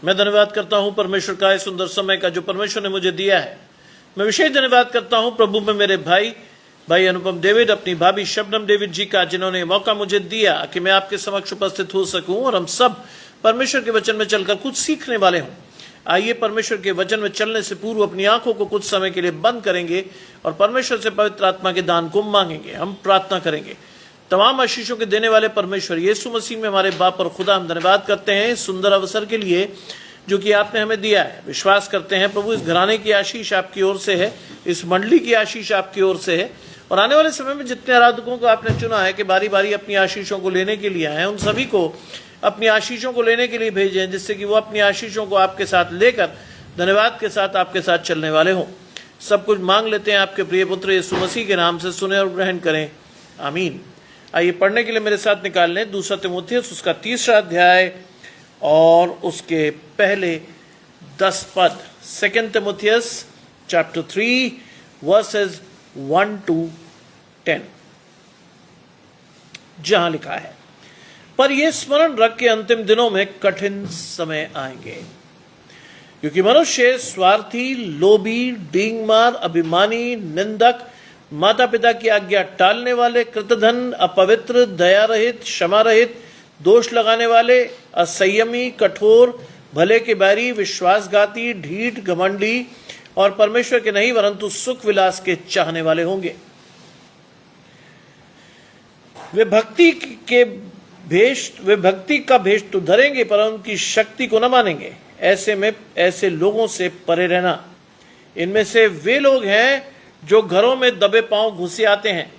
मैं धन्यवाद करता हूं परमेश्वर का इस सुंदर समय का जो परमेश्वर ने मुझे दिया है। मैं विशेष धन्यवाद करता हूं प्रभु में मेरे भाई अनुपम डेविड, अपनी भाभी शबनम डेविड जी का, जिन्होंने मौका मुझे दिया कि मैं आपके समक्ष उपस्थित हो सकूं और हम सब परमेश्वर के वचन में चलकर कुछ सीखने वाले हों। आइए परमेश्वर के वचन में चलने से पूर्व अपनी आंखों को कुछ समय के लिए बंद करेंगे और परमेश्वर से पवित्र आत्मा के दान को मांगेंगे। हम प्रार्थना करेंगे। तमाम आशीषों के देने वाले परमेश्वर यीशु मसीह में हमारे बाप और खुदा, हम धन्यवाद करते हैं इस सुंदर अवसर के लिए जो कि आपने हमें दिया है। विश्वास करते हैं प्रभु, इस घराने की आशीष आपकी ओर से है, इस मंडली की आशीष आपकी ओर से है, और आने वाले समय में जितने आराधकों को आपने चुना है कि बारी बारी अपनी आशीषों को लेने के लिए आए हैं, उन सभी को अपनी आशीषों को लेने के लिए भेजें, जिससे कि वो अपनी आशीषों को आपके साथ लेकर धन्यवाद के साथ आपके साथ चलने वाले हों। सब कुछ मांग लेते हैं आपके प्रिय पुत्र यीशु मसीह के नाम से, सुने और ग्रहण करें, आमीन। आइए पढ़ने के लिए मेरे साथ निकाल लें 2 तीमुथियुस उसका 3रा अध्याय और उसके पहले 10 पद। 2 तीमुथियुस चैप्टर 3 वर्सेस 1 to 10, जहां लिखा है, पर यह स्मरण रख के अंतिम दिनों में कठिन समय आएंगे, क्योंकि मनुष्य स्वार्थी, लोभी, डींगमार, अभिमानी, निंदक, माता पिता की आज्ञा टालने वाले, कृतघ्न, अपवित्र, दया रहित, क्षमा रहित, दोष लगाने वाले, असंयमी, कठोर, भले के बैरी, विश्वासघाती, ढीठ, घमंडी और परमेश्वर के नहीं परंतु सुख विलास के चाहने वाले होंगे। वे भक्ति का भेष तो धरेंगे पर उनकी शक्ति को न मानेंगे। ऐसे लोगों से परे रहना। इनमें से वे लोग हैं जो घरों में दबे पांव घुसे आते हैं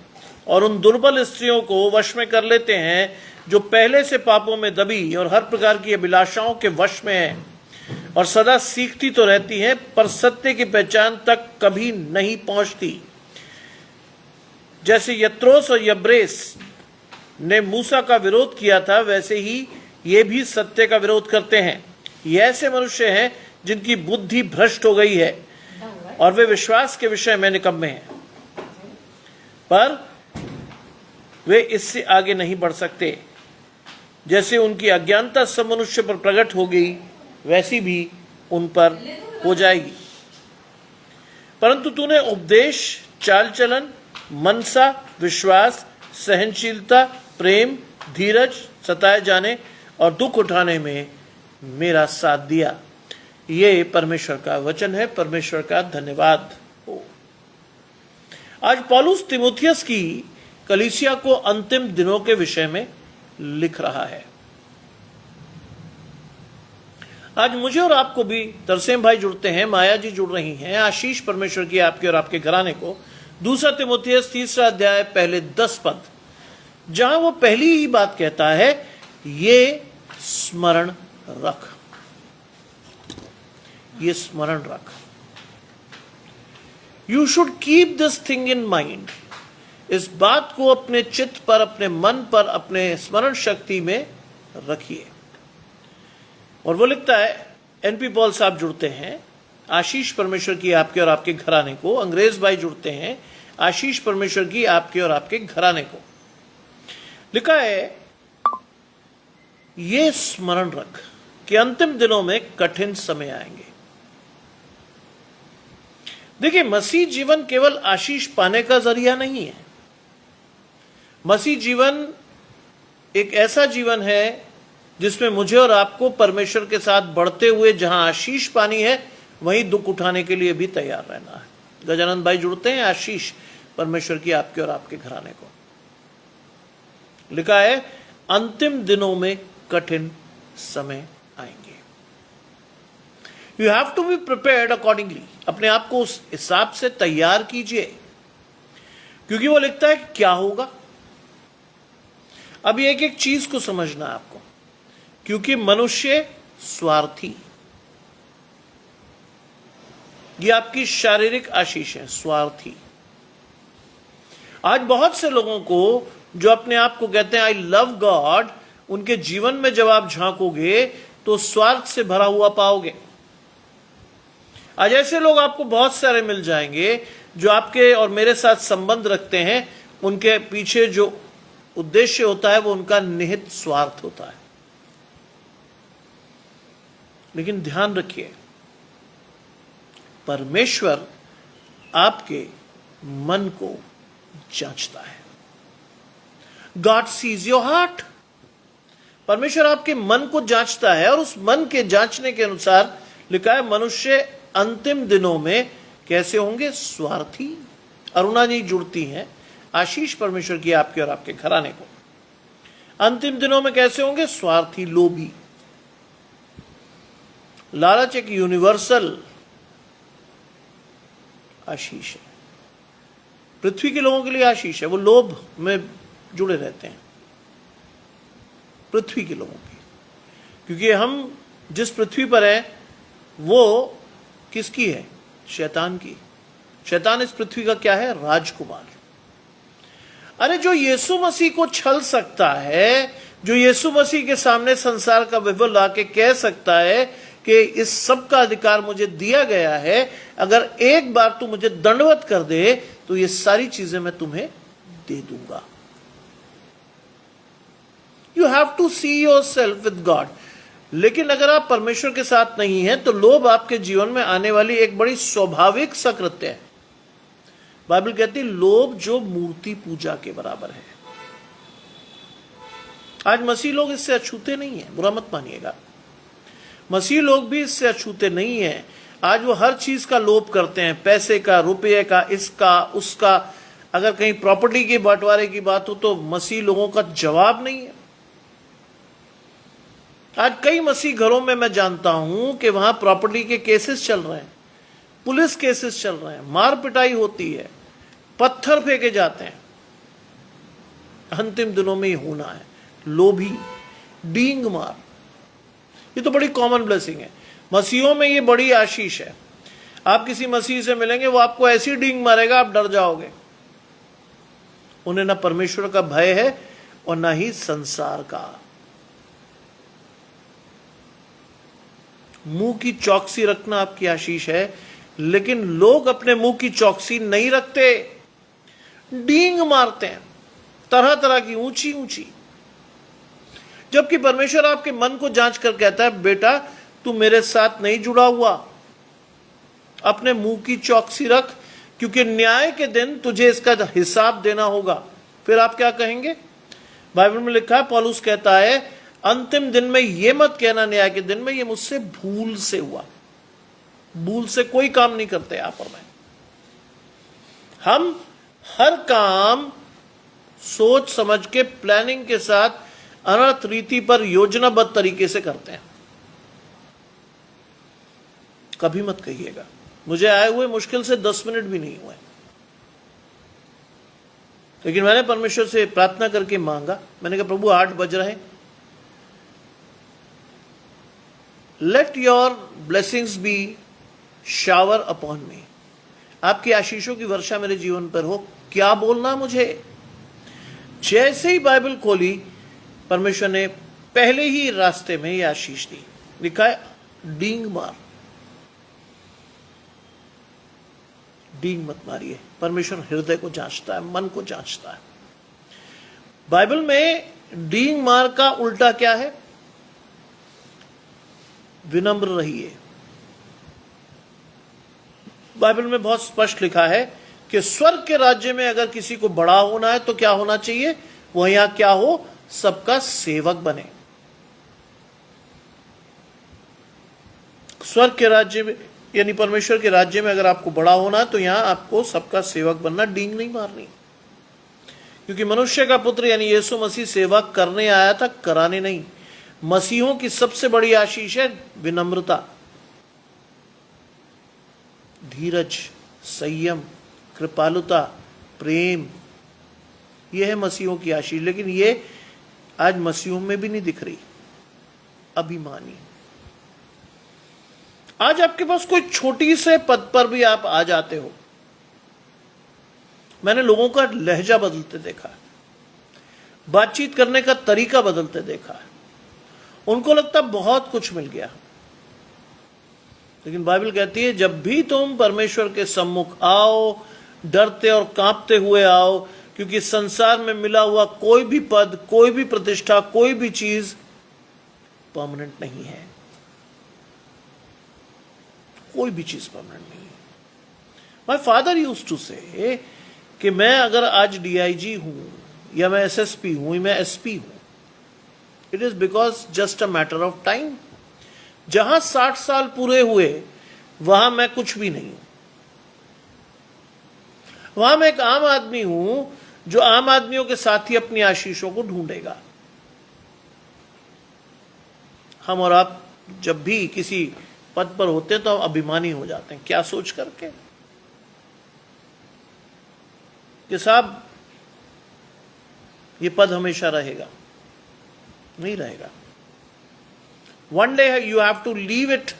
और उन दुर्बल स्त्रियों को वश में कर लेते हैं, जो पहले से पापों में दबी और हर प्रकार की अभिलाषाओं के वश में है, और सदा सीखती तो रहती हैं पर सत्य की पहचान तक कभी नहीं पहुंचती। जैसे यत्रोस और यब्रेस ने मूसा का विरोध किया था, वैसे ही ये भी सत्य का विरोध करते हैं। ये ऐसे मनुष्य हैं जिनकी बुद्धि भ्रष्ट हो गई है और वे विश्वास के विषय में निकम्मे हैं, पर वे इससे आगे नहीं बढ़ सकते। जैसे उनकी अज्ञानता सब मनुष्य पर प्रकट हो गई, वैसी भी उन पर हो जाएगी। परंतु तूने उपदेश, चाल चलन, मनसा, विश्वास, सहनशीलता, प्रेम, धीरज, सताए जाने और दुख उठाने में मेरा साथ दिया। ये परमेश्वर का वचन है। परमेश्वर का धन्यवाद हो। आज पौलुस तीमुथियुस की कलीसिया को अंतिम दिनों के विषय में लिख रहा है। आज मुझे और आपको भी तरसेम भाई जुड़ते हैं, माया जी जुड़ रही हैं। आशीष परमेश्वर की आपके और आपके घराने को। 2 तीमुथियुस 3रा अध्याय पहले 10 पद, जहां वो पहली ही बात कहता है, ये स्मरण रख, ये स्मरण रख। You should keep this thing in mind. इस बात को अपने चित्त पर, अपने मन पर, अपने स्मरण शक्ति में रखिए। और वो लिखता है, एनपी पॉल साहब जुड़ते हैं, आशीष परमेश्वर की आपके और आपके घराने को। अंग्रेज भाई जुड़ते हैं, आशीष परमेश्वर की आपके और आपके घराने को। लिखा है, ये स्मरण रख कि अंतिम दिनों में कठिन समय आएंगे। देखिए, मसीह जीवन केवल आशीष पाने का जरिया नहीं है। मसीह जीवन एक ऐसा जीवन है जिसमें मुझे और आपको परमेश्वर के साथ बढ़ते हुए जहां आशीष पानी है, वहीं दुख उठाने के लिए भी तैयार रहना है। गजानंद भाई जुड़ते हैं, आशीष परमेश्वर की आपके और आपके घराने को। लिखा है, अंतिम दिनों में कठिन समय आएंगे। You have to be prepared accordingly. अपने आप को उस हिसाब से तैयार कीजिए, क्योंकि वो लिखता है क्या होगा। अब एक एक चीज को समझना है आपको, क्योंकि मनुष्य स्वार्थी, ये आपकी शारीरिक आशीष है, स्वार्थी। आज बहुत से लोगों को जो अपने आप को कहते हैं आई लव गॉड, उनके जीवन में जब आप झांकोगे तो स्वार्थ से भरा हुआ पाओगे। आज ऐसे लोग आपको बहुत सारे मिल जाएंगे जो आपके और मेरे साथ संबंध रखते हैं। उनके पीछे जो उद्देश्य होता है वो उनका निहित स्वार्थ होता है। लेकिन ध्यान रखिए, परमेश्वर आपके मन को जांचता है। God sees your heart. परमेश्वर आपके मन को जांचता है, और उस मन के जांचने के अनुसार लिखा है मनुष्य अंतिम दिनों में कैसे होंगे? स्वार्थी। अरुणा जी जुड़ती हैं, आशीष परमेश्वर की आपके और आपके घराने को। अंतिम दिनों में कैसे होंगे? स्वार्थी, लोभी। लालच एक यूनिवर्सल आशीष है, पृथ्वी के लोगों के लिए आशीष है। वो लोभ में जुड़े रहते हैं, पृथ्वी के लोगों की, क्योंकि हम जिस पृथ्वी पर है वो किसकी है? शैतान की। शैतान इस पृथ्वी का क्या है? राजकुमार। अरे जो यीशु मसीह को छल सकता है, जो यीशु मसीह के सामने संसार का वैभव लाके कह सकता है कि इस सब का अधिकार मुझे दिया गया है, अगर एक बार तू मुझे दंडवत कर दे तो ये सारी चीजें मैं तुम्हें दे दूंगा। You have to see yourself with God. लेकिन अगर आप परमेश्वर के साथ नहीं हैं तो लोभ आपके जीवन में आने वाली एक बड़ी स्वाभाविक सकृत्य है। बाइबल कहती है लोभ जो मूर्ति पूजा के बराबर है। आज मसीह लोग इससे अछूते नहीं है, बुरा मत मानिएगा, मसीह लोग भी इससे अछूते नहीं है। आज वो हर चीज का लोभ करते हैं, पैसे का, रुपये का, इसका उसका। अगर कहीं प्रॉपर्टी के बंटवारे की बात हो तो मसीह लोगों का जवाब नहीं है। आज कई मसीह घरों में मैं जानता हूं कि वहां प्रॉपर्टी के केसेस चल रहे हैं, पुलिस केसेस चल रहे हैं, मार पिटाई होती है, पत्थर फेंके जाते हैं। अंतिम दिनों में ही होना है। लोभी, डींग मार, ये तो बड़ी कॉमन ब्लेसिंग है। मसीहों में ये बड़ी आशीष है। आप किसी मसीह से मिलेंगे, वो आपको ऐसी डींग मारेगा आप डर जाओगे। उन्हें ना परमेश्वर का भय है और ना ही संसार का। मुंह की चौकसी रखना आपकी आशीष है, लेकिन लोग अपने मुंह की चौकसी नहीं रखते, डींग मारते हैं तरह तरह की, ऊंची ऊंची। जबकि परमेश्वर आपके मन को जांच कर कहता है बेटा तू मेरे साथ नहीं जुड़ा हुआ, अपने मुंह की चौकसी रख, क्योंकि न्याय के दिन तुझे इसका हिसाब देना होगा। फिर आप क्या कहेंगे? बाइबल में लिखा है, पौलुस कहता है अंतिम दिन में यह मत कहना न्याय के दिन में ये मुझसे भूल से हुआ। भूल से कोई काम नहीं करते आप और मैं। हम हर काम सोच समझ के, प्लानिंग के साथ, अनर्थ रीति पर योजनाबद्ध तरीके से करते हैं। कभी मत कहिएगा मुझे आए हुए मुश्किल से 10 मिनट भी नहीं हुए, लेकिन मैंने परमेश्वर से प्रार्थना करके मांगा। मैंने कहा प्रभु 8 बज रहे, let your blessings be shower upon me. आपकी आशीषों की वर्षा मेरे जीवन पर हो। क्या बोलना मुझे? जैसे ही बाइबल खोली परमेश्वर ने पहले ही रास्ते में यह आशीष दी। लिखा है डींग मार। डींग मत मारिए। परमेश्वर हृदय को जांचता है, मन को जांचता है। बाइबल में डींग मार का उल्टा क्या है? विनम्र रहिए। बाइबल में बहुत स्पष्ट लिखा है कि स्वर्ग के राज्य में अगर किसी को बड़ा होना है तो क्या होना चाहिए? वो यहां क्या हो? सबका सेवक बने। स्वर्ग के राज्य में यानी परमेश्वर के राज्य में अगर आपको बड़ा होना है तो यहां आपको सबका सेवक बनना, डींग नहीं मारनी। क्योंकि मनुष्य का पुत्र यानी यीशु मसीह सेवा करने आया था, कराने नहीं। मसीहों की सबसे बड़ी आशीष है विनम्रता, धीरज, संयम, कृपालुता, प्रेम। यह है मसीहों की आशीष। लेकिन ये आज मसीहों में भी नहीं दिख रही। अभिमानी। आज आपके पास कोई छोटी से पद पर भी आप आ जाते हो, मैंने लोगों का लहजा बदलते देखा है, बातचीत करने का तरीका बदलते देखा है। उनको लगता बहुत कुछ मिल गया, लेकिन बाइबल कहती है जब भी तुम परमेश्वर के सम्मुख आओ, डरते और कांपते हुए आओ, क्योंकि संसार में मिला हुआ कोई भी पद, कोई भी प्रतिष्ठा, कोई भी चीज परमानेंट नहीं है। कोई भी चीज परमानेंट नहीं है। माई फादर यूज्ड टू से कि मैं अगर आज डीआईजी हूं या मैं एसएसपी हूं या मैं एसपी हूं, it is because just a matter of time. जहां 60 साल पूरे हुए वहां मैं कुछ भी नहीं हूं, वहां मैं एक आम आदमी हूं जो आम आदमियों के साथ ही अपनी आशीषों को ढूंढेगा। हम और आप जब भी किसी पद पर होते हैं तो हम अभिमानी हो जाते हैं, क्या सोच करके कि साहब ये पद हमेशा रहेगा। नहीं रहेगा। One day you have to leave it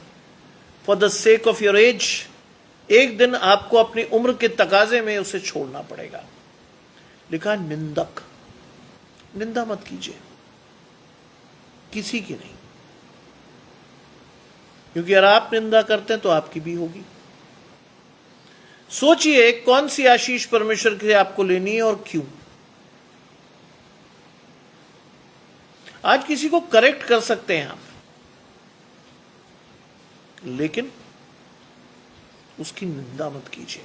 for the sake of your age. एक दिन आपको अपनी उम्र के तकाजे में उसे छोड़ना पड़ेगा। लिखा निंदक, निंदा मत कीजिए किसी की नहीं, क्योंकि अगर आप निंदा करते हैं तो आपकी भी होगी। सोचिए कौन सी आशीष परमेश्वर से आपको लेनी है और क्यों। आज किसी को करेक्ट कर सकते हैं आप, लेकिन उसकी निंदा मत कीजिए।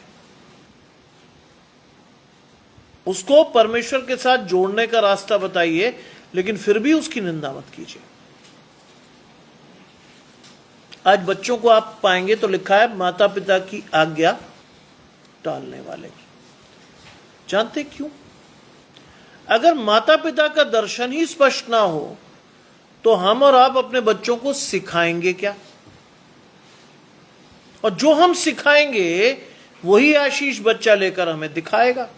उसको परमेश्वर के साथ जोड़ने का रास्ता बताइए, लेकिन फिर भी उसकी निंदा मत कीजिए। आज बच्चों को आप पाएंगे तो लिखा है माता पिता की आज्ञा टालने वाले। जानते क्यों? अगर माता पिता का दर्शन ही स्पष्ट ना हो तो हम और आप अपने बच्चों को सिखाएंगे क्या? और जो हम सिखाएंगे वही आशीष बच्चा लेकर हमें दिखाएगा।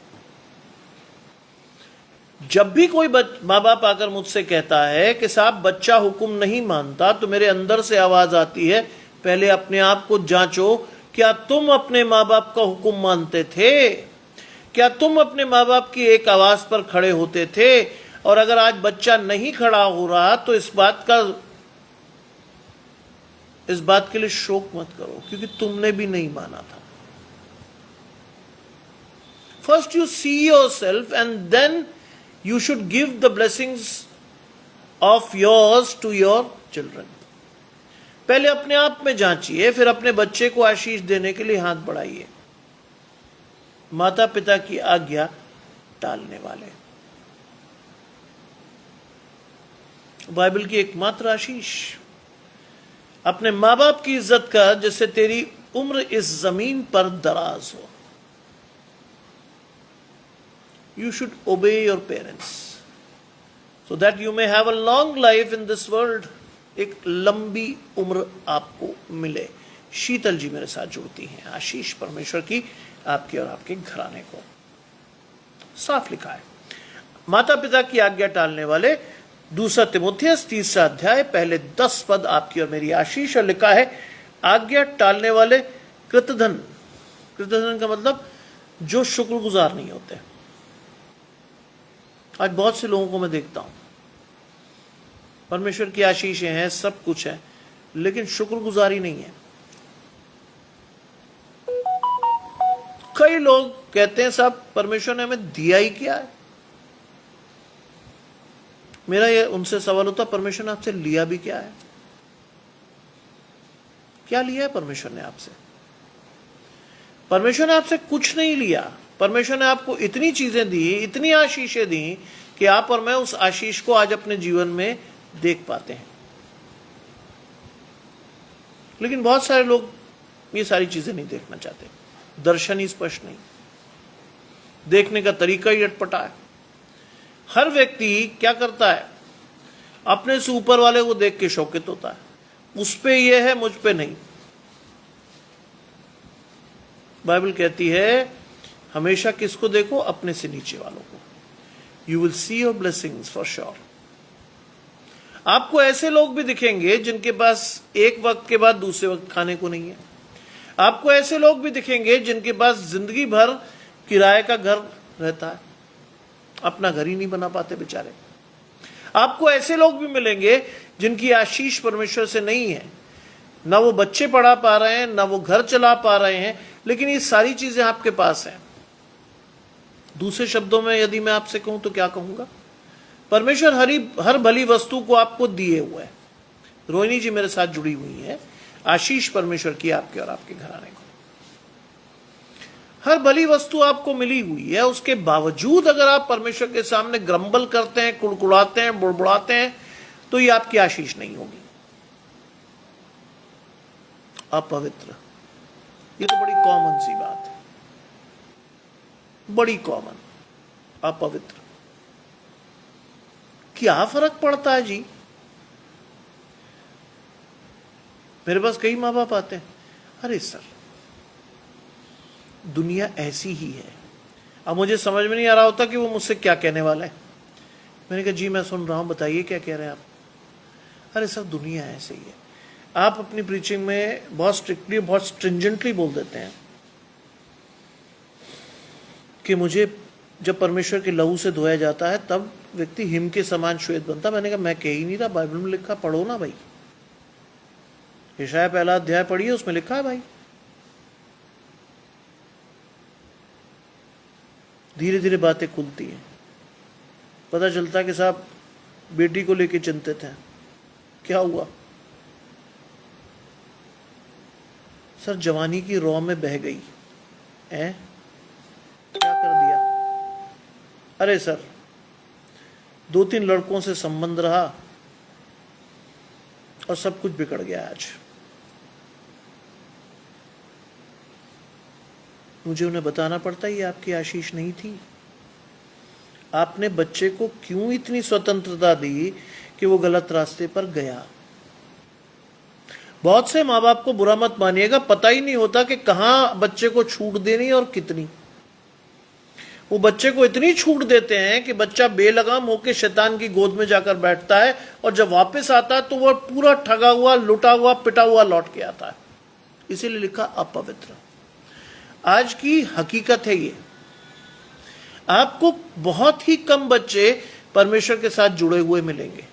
जब भी कोई माँ बाप आकर मुझसे कहता है कि साहब बच्चा हुक्म नहीं मानता, तो मेरे अंदर से आवाज आती है पहले अपने आप को जांचो, क्या तुम अपने माँ बाप का हुक्म मानते थे? क्या तुम अपने माँ बाप की एक आवाज पर खड़े होते थे? और अगर आज बच्चा नहीं खड़ा हो रहा तो इस बात के लिए शोक मत करो, क्योंकि तुमने भी नहीं माना था। First you see yourself and then you should give the blessings of yours to your children. पहले अपने आप में जांचिए, फिर अपने बच्चे को आशीष देने के लिए हाथ बढ़ाइए। माता पिता की आज्ञा टालने वाले। बाइबल की एकमात्र आशीष अपने माँ बाप की इज्जत कर, जिससे तेरी उम्र इस जमीन पर दराज हो। You should obey your parents so that you may have a long life in this world. एक लंबी उम्र आपको मिले। शीतल जी मेरे साथ जुड़ती हैं। आशीष परमेश्वर की आपके और आपके घराने को। साफ लिखा है माता पिता की आज्ञा टालने वाले। 2 तिमोथियस 3 अध्याय पहले 10 पद आपकी और मेरी आशीष। और लिखा है आज्ञा टालने वाले कृतधन। कृतधन का मतलब जो शुक्रगुजार नहीं होते। आज बहुत से लोगों को मैं देखता हूं, परमेश्वर की आशीषें हैं, सब कुछ है, लेकिन शुक्रगुजारी नहीं है। कई लोग कहते हैं साहब परमेश्वर ने हमें दिया ही क्या है। मेरा ये उनसे सवाल होता, परमेश्वर ने आपसे लिया भी क्या है? क्या लिया है परमेश्वर ने आपसे? परमेश्वर ने आपसे कुछ नहीं लिया। परमेश्वर ने आपको इतनी चीजें दी, इतनी आशीषें दी कि आप और मैं उस आशीष को आज अपने जीवन में देख पाते हैं। लेकिन बहुत सारे लोग ये सारी चीजें नहीं देखना चाहते। दर्शन ही स्पष्ट नहीं, देखने का तरीका ही अटपटा है। हर व्यक्ति क्या करता है, अपने से ऊपर वाले को देख के शौकित होता है, उस पे ये है मुझ पे नहीं। बाइबल कहती है हमेशा किसको देखो? अपने से नीचे वालों को। You will see your blessings for sure. आपको ऐसे लोग भी दिखेंगे जिनके पास एक वक्त के बाद दूसरे वक्त खाने को नहीं है। आपको ऐसे लोग भी दिखेंगे जिनके पास जिंदगी भर किराए का घर रहता है, अपना घर ही नहीं बना पाते बेचारे। आपको ऐसे लोग भी मिलेंगे जिनकी आशीष परमेश्वर से नहीं है, ना वो बच्चे पढ़ा पा रहे हैं, ना वो घर चला पा रहे हैं, लेकिन ये सारी चीजें आपके पास हैं। दूसरे शब्दों में यदि मैं आपसे कहूं तो क्या कहूंगा? परमेश्वर हर भली वस्तु को आपको दिए हुए है। रोहिणी जी मेरे साथ जुड़ी हुई है। आशीष परमेश्वर की आपके और आपके घराने को। हर भली वस्तु आपको मिली हुई है, उसके बावजूद अगर आप परमेश्वर के सामने ग्रम्बल करते हैं, कुड़कुड़ाते हैं, बुड़बुड़ाते हैं, तो ये आपकी आशीष नहीं होगी। अपवित्र, ये तो बड़ी कॉमन सी बात है, बड़ी कॉमन। अपवित्र, क्या फर्क पड़ता है जी? मेरे पास कई माँ बाप आते हैं, अरे सर दुनिया ऐसी ही है। अब मुझे समझ में नहीं आ रहा होता कि वो मुझसे क्या कहने वाला है। मैंने कहा जी मैं सुन रहा हूं, बताइए क्या कह रहे हैं आप। अरे सर दुनिया ऐसे ही है। आप अपनी प्रीचिंग में बहुत स्ट्रिक्टली, बहुत स्ट्रिंजेंटली बोल देते हैं कि मुझे जब परमेश्वर के लहू से धोया जाता है तब व्यक्ति हिम के समान श्वेत बनता। मैंने कहा मैं कह ही नहीं रहा, बाइबल में लिखा, पढ़ो ना भाई। यशायाह 1 अध्याय पढ़िए, उसमें लिखा है भाई। धीरे धीरे बातें खुलती हैं, पता चलता है कि साहब बेटी को लेके चिंतित हैं। क्या हुआ? सर जवानी की रौ में बह गई है। क्या कर दिया? अरे सर 2-3 लड़कों से संबंध रहा और सब कुछ बिगड़ गया। आज मुझे उन्हें बताना पड़ता ये आपकी आशीष नहीं थी। आपने बच्चे को क्यों इतनी स्वतंत्रता दी कि वो गलत रास्ते पर गया। बहुत से माँ बाप को बुरा मत मानिएगा, पता ही नहीं होता कि कहां बच्चे को छूट देनी और कितनी। वो बच्चे को इतनी छूट देते हैं कि बच्चा बेलगाम होकर शैतान की गोद में जाकर बैठता है और जब वापस आता है तो वह पूरा ठगा हुआ, लुटा हुआ, पिटा हुआ लौट के आता है। इसीलिए लिखा अपवित्र। आज की हकीकत है ये। आपको बहुत ही कम बच्चे परमेश्वर के साथ जुड़े हुए मिलेंगे।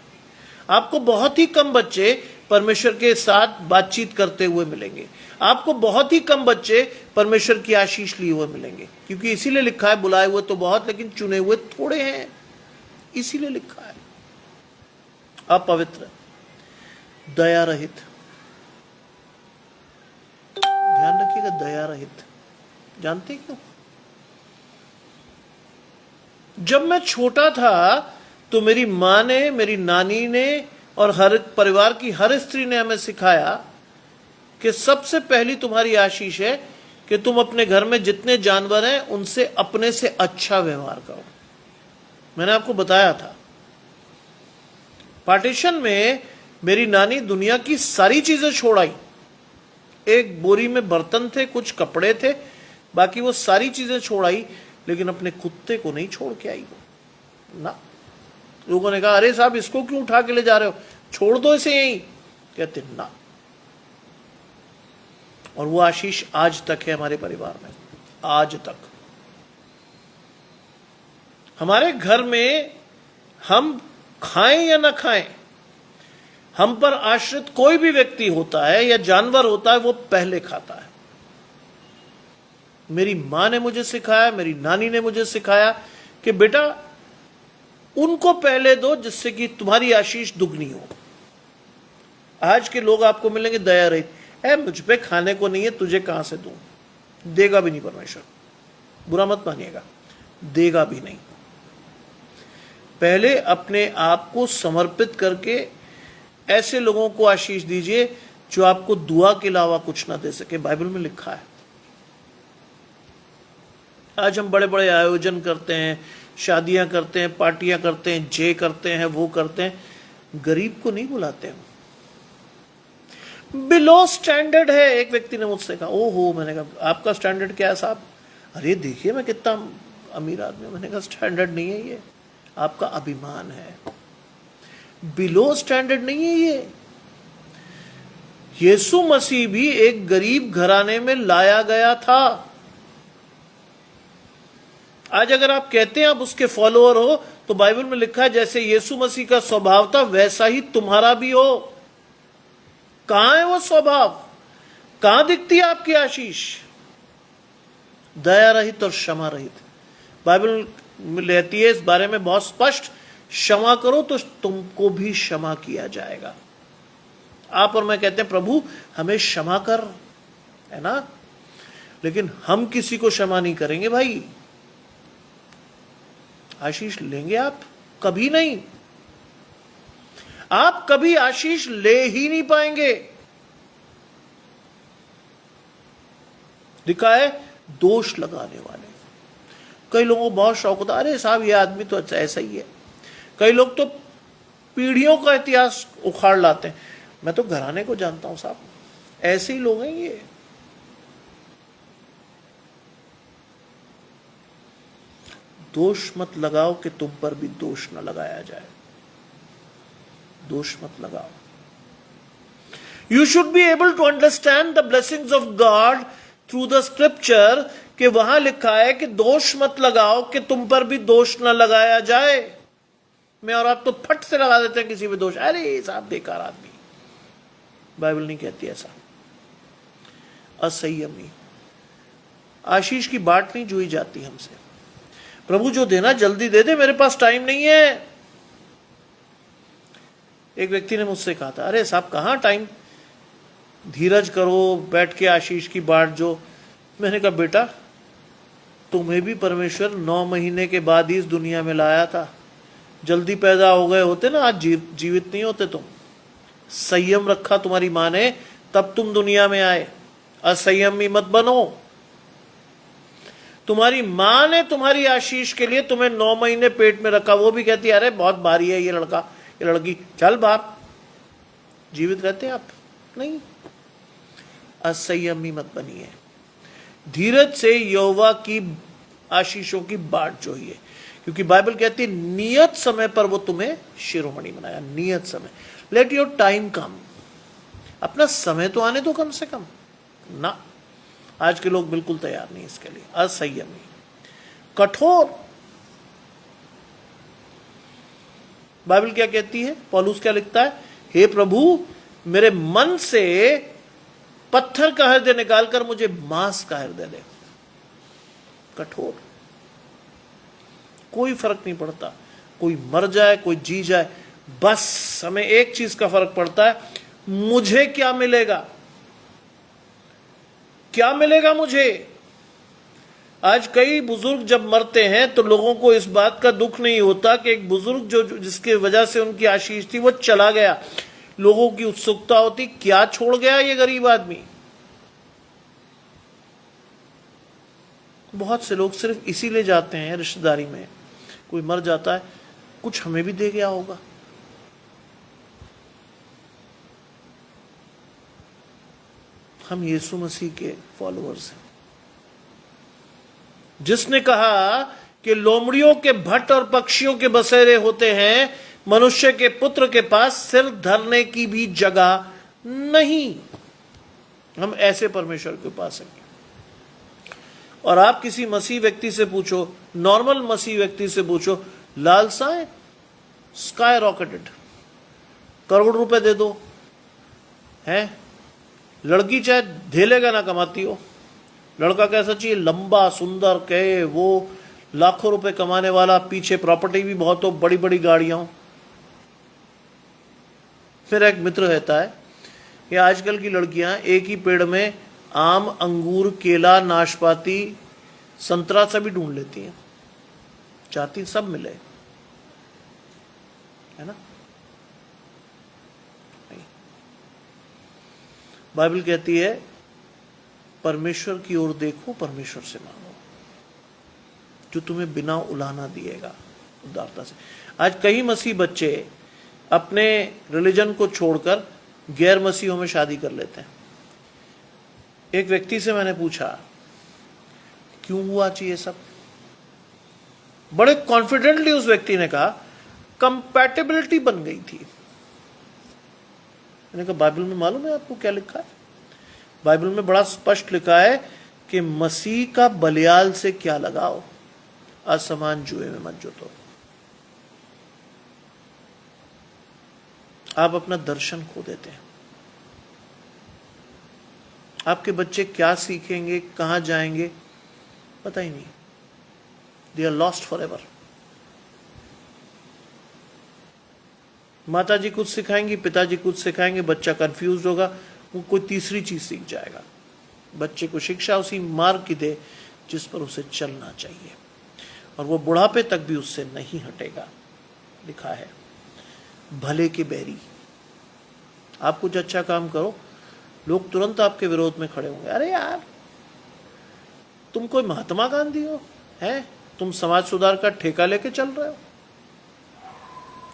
आपको बहुत ही कम बच्चे परमेश्वर के साथ बातचीत करते हुए मिलेंगे। आपको बहुत ही कम बच्चे परमेश्वर की आशीष लिए हुए मिलेंगे, क्योंकि इसीलिए लिखा है बुलाए हुए तो बहुत लेकिन चुने हुए थोड़े हैं। इसीलिए लिखा है अपवित्र, दया रहित। ध्यान रखिएगा, दया रहित। जानते क्यों? जब मैं छोटा था तो मेरी मां ने, मेरी नानी ने और हर परिवार की हर स्त्री ने हमें सिखाया कि सबसे पहली तुम्हारी आशीष है कि तुम अपने घर में जितने जानवर हैं उनसे अपने से अच्छा व्यवहार करो। मैंने आपको बताया था पार्टीशन में मेरी नानी दुनिया की सारी चीजें छोड़ आई। एक बोरी में बर्तन थे, कुछ कपड़े थे, बाकी वो सारी चीजें छोड़ आई, लेकिन अपने कुत्ते को नहीं छोड़ के आई वो ना। लोगों ने कहा अरे साहब इसको क्यों उठा के ले जा रहे हो, छोड़ दो इसे यहीं। कहते ना। और वो आशीष आज तक है हमारे परिवार में। आज तक हमारे घर में हम खाएं या ना खाएं, हम पर आश्रित कोई भी व्यक्ति होता है या जानवर होता है, वो पहले खाता है। मेरी मां ने मुझे सिखाया, मेरी नानी ने मुझे सिखाया कि बेटा उनको पहले दो जिससे कि तुम्हारी आशीष दुगनी हो। आज के लोग आपको मिलेंगे दया रहित, है मुझ पे खाने को नहीं है, तुझे कहां से दूं। देगा भी नहीं परमेश्वर, बुरा मत मानिएगा, देगा भी नहीं। पहले अपने आप को समर्पित करके ऐसे लोगों को आशीष दीजिए जो आपको दुआ के अलावा कुछ ना दे सके। बाइबल में लिखा है। आज हम बड़े बड़े आयोजन करते हैं, शादियां करते हैं, पार्टियां करते हैं, जे करते हैं, वो करते हैं, गरीब को नहीं बुलाते हैं। बिलो स्टैंडर्ड है। एक व्यक्ति ने मुझसे कहा ओहो, मैंने कहा आपका स्टैंडर्ड क्या है साहब? अरे देखिए मैं कितना अमीर आदमी हूं। मैंने कहा स्टैंडर्ड नहीं है ये, आपका अभिमान है। बिलो स्टैंडर्ड नहीं है ये। यीशु मसीह भी एक गरीब घराने में लाया गया था। आज अगर आप कहते हैं आप उसके फॉलोअर हो, तो बाइबल में लिखा है जैसे यीशु मसीह का स्वभाव था वैसा ही तुम्हारा भी हो। कहां है वो स्वभाव? कहां दिखती है आपकी आशीष? दया रहित और क्षमा रहित। बाइबल में रहती है इस बारे में बहुत स्पष्ट, क्षमा करो तो तुमको भी क्षमा किया जाएगा। आप और मैं कहते हैं प्रभु हमें क्षमा कर, है ना, लेकिन हम किसी को क्षमा नहीं करेंगे भाई। आशीष लेंगे आप? कभी नहीं। आप कभी आशीष ले ही नहीं पाएंगे। दिखा है दोष लगाने वाले। कई लोगों को बहुत शौक होता है, अरे साहब ये आदमी तो अच्छा ऐसा ही है। कई लोग तो पीढ़ियों का इतिहास उखाड़ लाते हैं। मैं तो घराने को जानता हूं साहब, ऐसे ही लोग हैं ये। दोष मत लगाओ कि तुम पर भी दोष न लगाया जाए। दोष मत लगाओ। You should be able to understand the blessings of God through the scripture, कि वहां लिखा है कि दोष मत लगाओ कि तुम पर भी दोष न लगाया जाए। मैं और आप तो फट से लगा देते हैं किसी पे दोष, अरे साहब बेकार आदमी। बाइबल नहीं कहती ऐसा। असंयमी। आशीष की बाट नहीं जोई जाती हमसे। प्रभु जो देना जल्दी दे दे, मेरे पास टाइम नहीं है। एक व्यक्ति ने मुझसे कहा था, अरे साहब कहां टाइम, धीरज करो, बैठ के आशीष की बाट जो। मैंने कहा बेटा तुम्हें भी परमेश्वर 9 महीने के बाद ही इस दुनिया में लाया था। जल्दी पैदा हो गए होते ना, आज जीवित नहीं होते तुम। संयम रखा तुम्हारी माँ ने, तब तुम दुनिया में आए। असंयमी मत बनो। तुम्हारी माँ ने तुम्हारी आशीष के लिए तुम्हें 9 महीने पेट में रखा। वो भी कहती है अरे बहुत भारी है ये लड़का, ये लड़की, चल बाप। जीवित रहते आप? नहीं। असंयमी मत बनिए। धीरज से यहोवा की आशीषों की बाट जोइए, क्योंकि बाइबल कहती है नियत समय पर वो तुम्हें शिरोमणि बनाया। नियत समय, लेट योर टाइम कम। अपना समय तो आने दो कम से कम ना। आज के लोग बिल्कुल तैयार नहीं इसके लिए। असंयमी, कठोर। बाइबल क्या कहती है? पौलुस क्या लिखता है? हे प्रभु मेरे मन से पत्थर का हृदय निकालकर मुझे मांस का हृदय दे। कठोर। कोई फर्क नहीं पड़ता, कोई मर जाए कोई जी जाए, बस हमें एक चीज का फर्क पड़ता है, मुझे क्या मिलेगा, क्या मिलेगा मुझे। आज कई बुजुर्ग जब मरते हैं तो लोगों को इस बात का दुख नहीं होता कि एक बुजुर्ग जो जिसके वजह से उनकी आशीष थी वो चला गया। लोगों की उत्सुकता होती क्या छोड़ गया ये गरीब आदमी। बहुत से लोग सिर्फ इसीलिए जाते हैं रिश्तेदारी में, कोई मर जाता है कुछ हमें भी दे गया होगा। हम यीशु मसीह के फॉलोअर्स हैं, जिसने कहा कि लोमड़ियों के भट्ट और पक्षियों के बसेरे होते हैं, मनुष्य के पुत्र के पास सिर धरने की भी जगह नहीं। हम ऐसे परमेश्वर के पास हैं। और आप किसी मसीह व्यक्ति से पूछो, नॉर्मल मसीह व्यक्ति से पूछो, लालसाएं स्काई रॉकेटेड, करोड़ रुपए दे दो, है लड़की चाहे धेलेगा ना कमाती हो, लड़का कैसा चाहिए, लंबा सुंदर कहे, वो लाखों रुपए कमाने वाला, पीछे प्रॉपर्टी भी बहुत हो, बड़ी बड़ी गाड़ियां हो। फिर एक मित्र कहता है कि आजकल की लड़कियां एक ही पेड़ में आम, अंगूर, केला, नाशपाती, संतरा सभी ढूंढ लेती हैं, चाहती सब मिले, है ना। बाइबल कहती है परमेश्वर की ओर देखो, परमेश्वर से मांगो, जो तुम्हें बिना उलाहना दिएगा, उदारता से। आज कई मसीह बच्चे अपने रिलीजन को छोड़कर गैर मसीहों में शादी कर लेते हैं। एक व्यक्ति से मैंने पूछा क्यों हुआ चाहिए सब। बड़े कॉन्फिडेंटली उस व्यक्ति ने कहा कंपैटिबिलिटी बन गई थी। मैंने कहा बाइबल में मालूम है आपको क्या लिखा है? बाइबल में बड़ा स्पष्ट लिखा है कि मसीह का बलियाल से क्या लगाओ, असमान जुए में मत जुटो। आप अपना दर्शन खो देते हैं। आपके बच्चे क्या सीखेंगे, कहां जाएंगे, पता ही नहीं। They are lost forever. माताजी कुछ सिखाएंगी, पिताजी कुछ सिखाएंगे, बच्चा कंफ्यूज होगा, वो कोई तीसरी चीज सीख जाएगा। बच्चे को शिक्षा उसी मार्ग की दे जिस पर उसे चलना चाहिए, और वो बुढ़ापे तक भी उससे नहीं हटेगा। लिखा है भले के बैरी। आप कुछ अच्छा काम करो, लोग तुरंत आपके विरोध में खड़े होंगे। अरे यार, तुम कोई महात्मा गांधी हो? है तुम समाज सुधार का ठेका लेके चल रहे हो?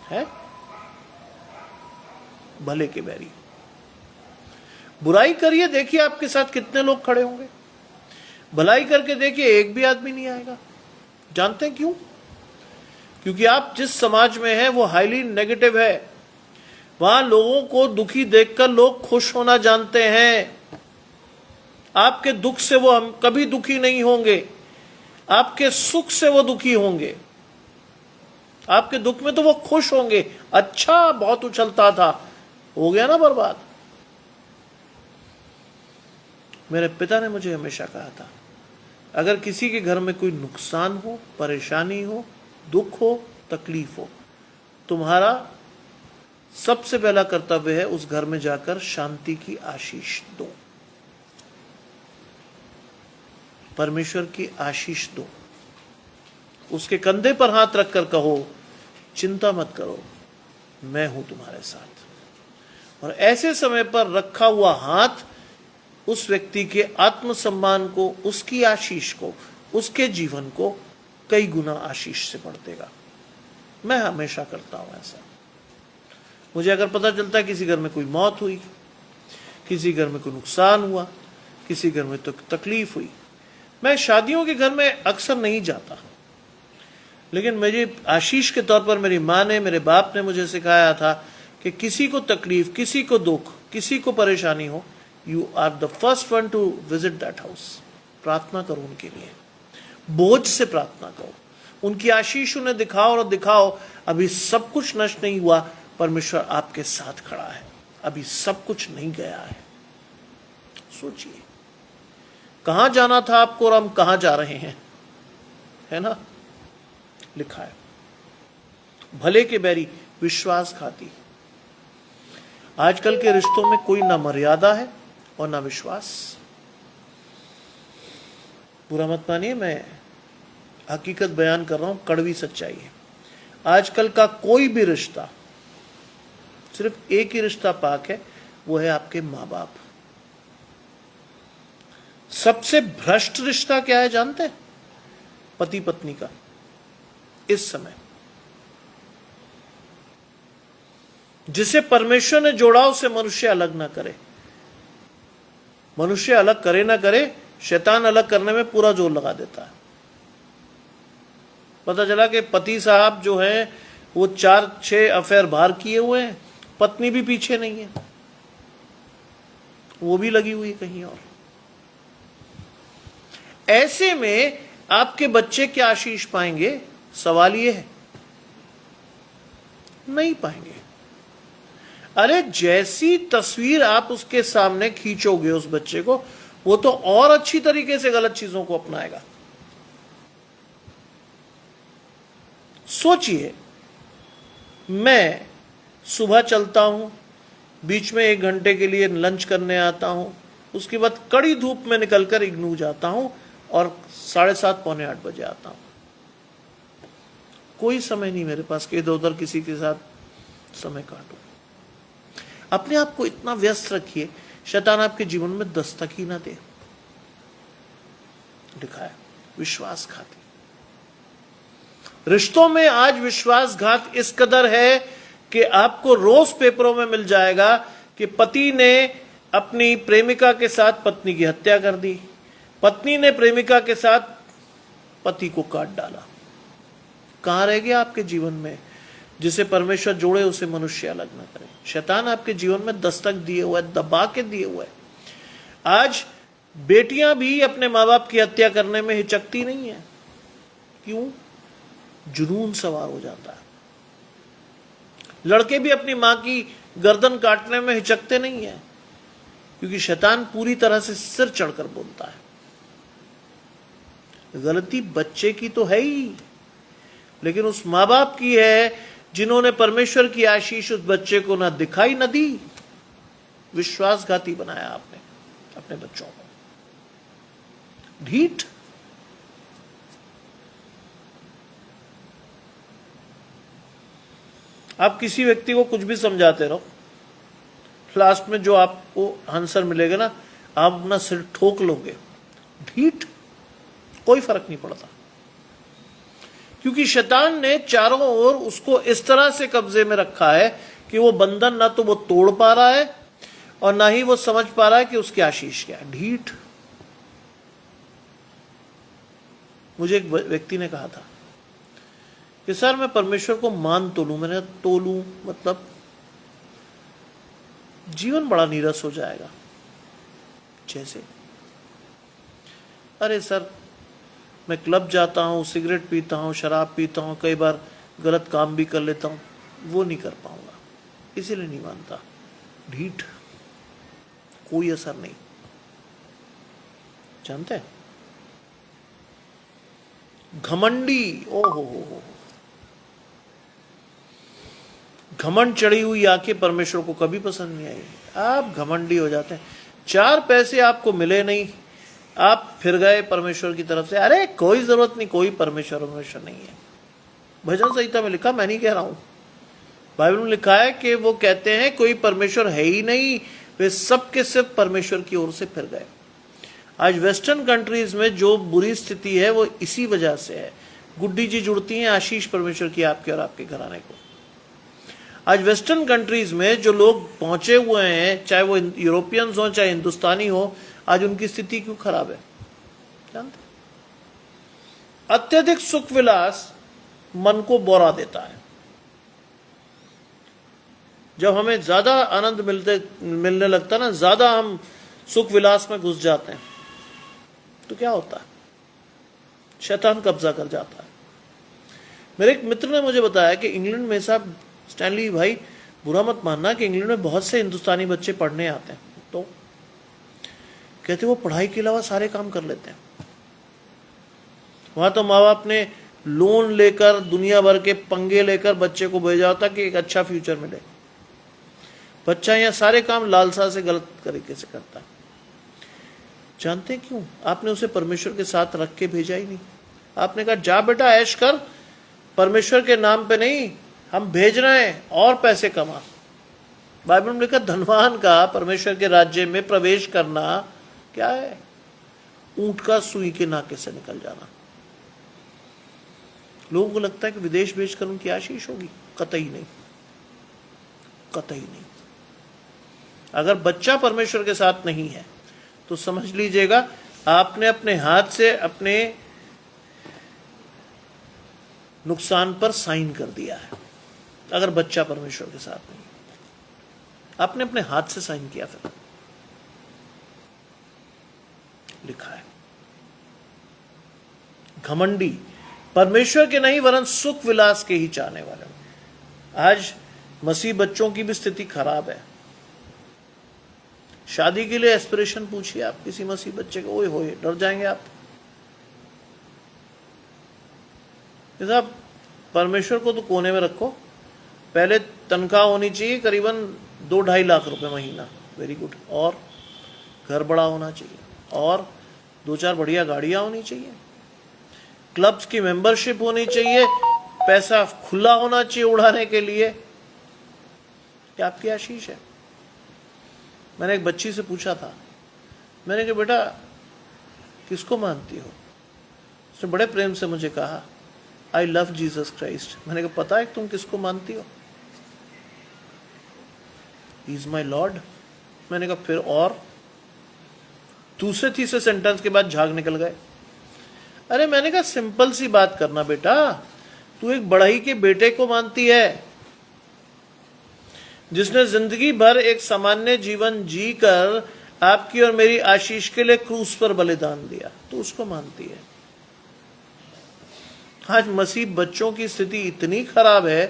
है भले के बैरी। बुराई करिए, देखिए आपके साथ कितने लोग खड़े होंगे। भलाई करके देखिए, एक भी आदमी नहीं आएगा। जानते हैं क्यों? क्योंकि आप जिस समाज में हैं वो हाईली नेगेटिव है। वहां लोगों को दुखी देखकर लोग खुश होना जानते हैं। आपके दुख से वो हम कभी दुखी नहीं होंगे, आपके सुख से वो दुखी होंगे। आपके दुख में तो वो खुश होंगे। अच्छा, बहुत उछलता था, हो गया ना बर्बाद। मेरे पिता ने मुझे हमेशा कहा था, अगर किसी के घर में कोई नुकसान हो, परेशानी हो, दुख हो, तकलीफ हो, तुम्हारा सबसे पहला कर्तव्य है उस घर में जाकर शांति की आशीष दो, परमेश्वर की आशीष दो। उसके कंधे पर हाथ रखकर कहो, चिंता मत करो, मैं हूं तुम्हारे साथ। और ऐसे समय पर रखा हुआ हाथ उस व्यक्ति के आत्मसम्मान को, उसकी आशीष को, उसके जीवन को कई गुना आशीष से बढ़ देगा। मैं हमेशा करता हूं ऐसा। मुझे अगर पता चलता है किसी घर में कोई मौत हुई, किसी घर में कोई नुकसान हुआ, किसी घर में तो तकलीफ हुई, मैं शादियों के घर में अक्सर नहीं जाता, लेकिन मेरी आशीष के तौर पर मेरी माँ ने, मेरे बाप ने मुझे सिखाया था कि किसी को तकलीफ, किसी को दुख, किसी को परेशानी हो, you are the first one to visit that house. प्रार्थना करो उनके लिए, बोझ से प्रार्थना करो, उनकी आशीष उन्हें दिखाओ और दिखाओ अभी सब कुछ नष्ट नहीं हुआ, परमेश्वर आपके साथ खड़ा है, अभी सब कुछ नहीं गया है। सोचिए कहां जाना था आपको और हम कहां जा रहे हैं, है ना? लिखा है भले के बैरी विश्वासघाती। आजकल के रिश्तों में कोई ना मर्यादा है और ना विश्वास। बुरा मत मानिए, मैं हकीकत बयान कर रहा हूं, कड़वी सच्चाई है। आजकल का कोई भी रिश्ता, सिर्फ एक ही रिश्ता पाक है, वो है आपके मां बाप। सबसे भ्रष्ट रिश्ता क्या है जानते हैं? पति पत्नी का। इस समय जिसे परमेश्वर ने जोड़ा उसे मनुष्य अलग ना करे। मनुष्य अलग करे ना करे, शैतान अलग करने में पूरा जोर लगा देता है। पता चला कि पति साहब जो है वो 4-6 अफेयर बाहर किए हुए हैं, पत्नी भी पीछे नहीं है, वो भी लगी हुई है कहीं और। ऐसे में आपके बच्चे क्या आशीष पाएंगे? सवाल ये है, नहीं पाएंगे। अरे जैसी तस्वीर आप उसके सामने खींचोगे उस बच्चे को, वो तो और अच्छी तरीके से गलत चीजों को अपनाएगा। सोचिए, मैं सुबह चलता हूं, बीच में 1 घंटे के लिए लंच करने आता हूं, उसके बाद कड़ी धूप में निकलकर इग्नू जाता हूं और 7:30 पौने 8 बजे आता हूं। कोई समय नहीं मेरे पास कि इधर उधर किसी के साथ समय काटूं। अपने आप को इतना व्यस्त रखिए, शैतान आपके जीवन में दस्तक ही ना दे। लिखा है विश्वासघाती। रिश्तों में आज विश्वासघात इस कदर है कि आपको रोज पेपरों में मिल जाएगा कि पति ने अपनी प्रेमिका के साथ पत्नी की हत्या कर दी, पत्नी ने प्रेमिका के साथ पति को काट डाला। कहां रह गया आपके जीवन में? जिसे परमेश्वर जोड़े उसे मनुष्य अलग न करे। शैतान आपके जीवन में दस्तक दिए हुआ है, दबा के दिए हुआ है। आज बेटियां भी अपने माँ बाप की हत्या करने में हिचकती नहीं है। क्यों? जुनून सवार हो जाता है। लड़के भी अपनी मां की गर्दन काटने में हिचकते नहीं है, क्योंकि शैतान पूरी तरह से सिर चढ़कर बोलता है। गलती बच्चे की तो है ही, लेकिन उस माँ बाप की है जिन्होंने परमेश्वर की आशीष उस बच्चे को ना दिखाई न दी। विश्वासघाती बनाया आपने अपने बच्चों को, ढीठ। आप किसी व्यक्ति को कुछ भी समझाते रहो, लास्ट में जो आपको आंसर मिलेगा ना, आप अपना सिर ठोक लोगे। ढीठ, कोई फर्क नहीं पड़ता, क्योंकि शैतान ने चारों ओर उसको इस तरह से कब्जे में रखा है कि वो बंधन ना तो वो तोड़ पा रहा है और ना ही वो समझ पा रहा है कि उसकी आशीष क्या है। ढीठ। मुझे एक व्यक्ति ने कहा था कि सर मैं परमेश्वर को मान तो लूं। मैंने तो लूं मतलब जीवन बड़ा नीरस हो जाएगा। जैसे, अरे सर मैं क्लब जाता हूं, सिगरेट पीता हूं, शराब पीता हूं, कई बार गलत काम भी कर लेता हूं, वो नहीं कर पाऊंगा, इसीलिए नहीं मानता। ढीठ, कोई असर नहीं। जानते हैं, घमंडी, ओ हो, घमंड चढ़ी हुई आंखें परमेश्वर को कभी पसंद नहीं आई। आप घमंडी हो जाते हैं। 4 पैसे आपको मिले नहीं, आप फिर गए परमेश्वर की तरफ से। अरे कोई जरूरत नहीं, कोई परमेश्वर नहीं है। भजन संहिता में लिखा, मैं नहीं कह रहा हूं, बाइबल में लिखा है कि वो कहते हैं कोई परमेश्वर है ही नहीं, वे सब के सिर्फ परमेश्वर की ओर से फिर गए। आज वेस्टर्न कंट्रीज में जो बुरी स्थिति है वो इसी वजह से है। गुड्डी जी जुड़ती हैं, आशीष परमेश्वर की आपके और आपके घराने को। आज वेस्टर्न कंट्रीज में जो लोग पहुंचे हुए हैं, चाहे वो यूरोपियंस हो चाहे हिंदुस्तानी हो, आज उनकी स्थिति क्यों खराब है जानते? अत्यधिक सुख विलास मन को बोरा देता है। जब हमें ज्यादा आनंद मिलने लगता है ना, ज्यादा हम सुख विलास में घुस जाते हैं, तो क्या होता है? शैतान कब्जा कर जाता है। मेरे एक मित्र ने मुझे बताया कि इंग्लैंड में, साहब स्टैनली भाई बुरा मत मानना, कि इंग्लैंड में बहुत से हिंदुस्तानी बच्चे पढ़ने आते हैं, तो कहते वो पढ़ाई के अलावा सारे काम कर लेते हैं। वहां तो माँ बाप ने लोन लेकर, दुनिया भर के पंगे लेकर बच्चे को भेजा होता कि एक अच्छा फ्यूचर मिले। बच्चा यहाँ सारे काम लालसा से गलत तरीके से करता है। जानते हैं क्यों? आपने उसे परमेश्वर के साथ रख के भेजा ही नहीं। आपने कहा जा बेटा ऐश कर, परमेश्वर के नाम पे नहीं, हम भेज रहे हैं और पैसे कमा। बाइबल में लिखा धनवान का परमेश्वर के राज्य में प्रवेश करना क्या है? ऊंट का सुई के नाके से निकल जाना। लोगों को लगता है कि विदेश भेजकर उनकी आशीष होगी। कतई नहीं, कतई नहीं। अगर बच्चा परमेश्वर के साथ नहीं है तो समझ लीजिएगा आपने अपने हाथ से अपने नुकसान पर साइन कर दिया है। अगर बच्चा परमेश्वर के साथ नहीं, आपने अपने हाथ से साइन किया। फिर लिखा है घमंडी, परमेश्वर के नहीं वरन सुख विलास के ही चाहने वाले। आज मसीह बच्चों की भी स्थिति खराब है। शादी के लिए एस्पिरेशन पूछिए आप किसी मसीह बच्चे को, ओए होए डर जाएंगे आप। साहब परमेश्वर को तो कोने में रखो। पहले तनख्वाह होनी चाहिए करीबन 2-2.5 लाख रुपए महीना, वेरी गुड, और घर बड़ा होना चाहिए, और 2-4 बढ़िया गाड़ियां होनी चाहिए, क्लब्स की मेंबरशिप होनी चाहिए, पैसा खुला होना चाहिए उड़ाने के लिए। क्या आपकी आशीष है? मैंने एक बच्ची से पूछा था, मैंने कहा बेटा किसको मानती हो? उसने बड़े प्रेम से मुझे कहा आई लव जीसस क्राइस्ट। मैंने कहा पता है तुम किसको मानती हो? He is my lord. मैंने कहा फिर? और दूसरे तीसरे सेंटेंस के बाद झाग निकल गए। अरे मैंने कहा सिंपल सी बात करना बेटा, तू एक बढ़ई के बेटे को मानती है जिसने जिंदगी भर एक सामान्य जीवन जीकर आपकी और मेरी आशीष के लिए क्रूस पर बलिदान दिया, तो उसको मानती है। आज मसीह बच्चों की स्थिति इतनी खराब है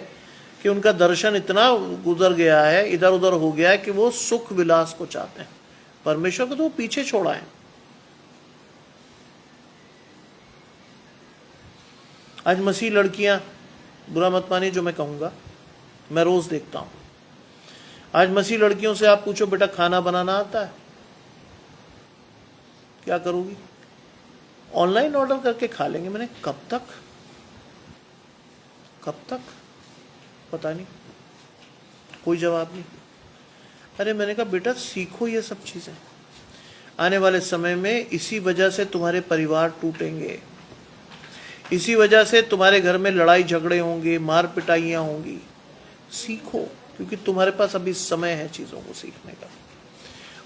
कि उनका दर्शन इतना गुजर गया है, इधर उधर हो गया है कि वो सुख विलास को चाहते हैं, परमेश्वर को तो वो पीछे छोड़ा है। आज मसीह लड़कियां, बुरा मत मानिए जो मैं कहूंगा, मैं रोज देखता हूं। आज मसीह लड़कियों से आप पूछो बेटा खाना बनाना आता है, क्या करोगी? ऑनलाइन ऑर्डर करके खा लेंगे। मैंने कब तक पता नहीं, कोई जवाब नहीं। अरे मैंने कहा बेटा सीखो ये सब चीजें, आने वाले समय में इसी वजह से तुम्हारे परिवार टूटेंगे, इसी वजह से तुम्हारे घर में लड़ाई झगड़े होंगे, मार पिटाइयां होंगी। सीखो, क्योंकि तुम्हारे पास अभी समय है चीजों को सीखने का।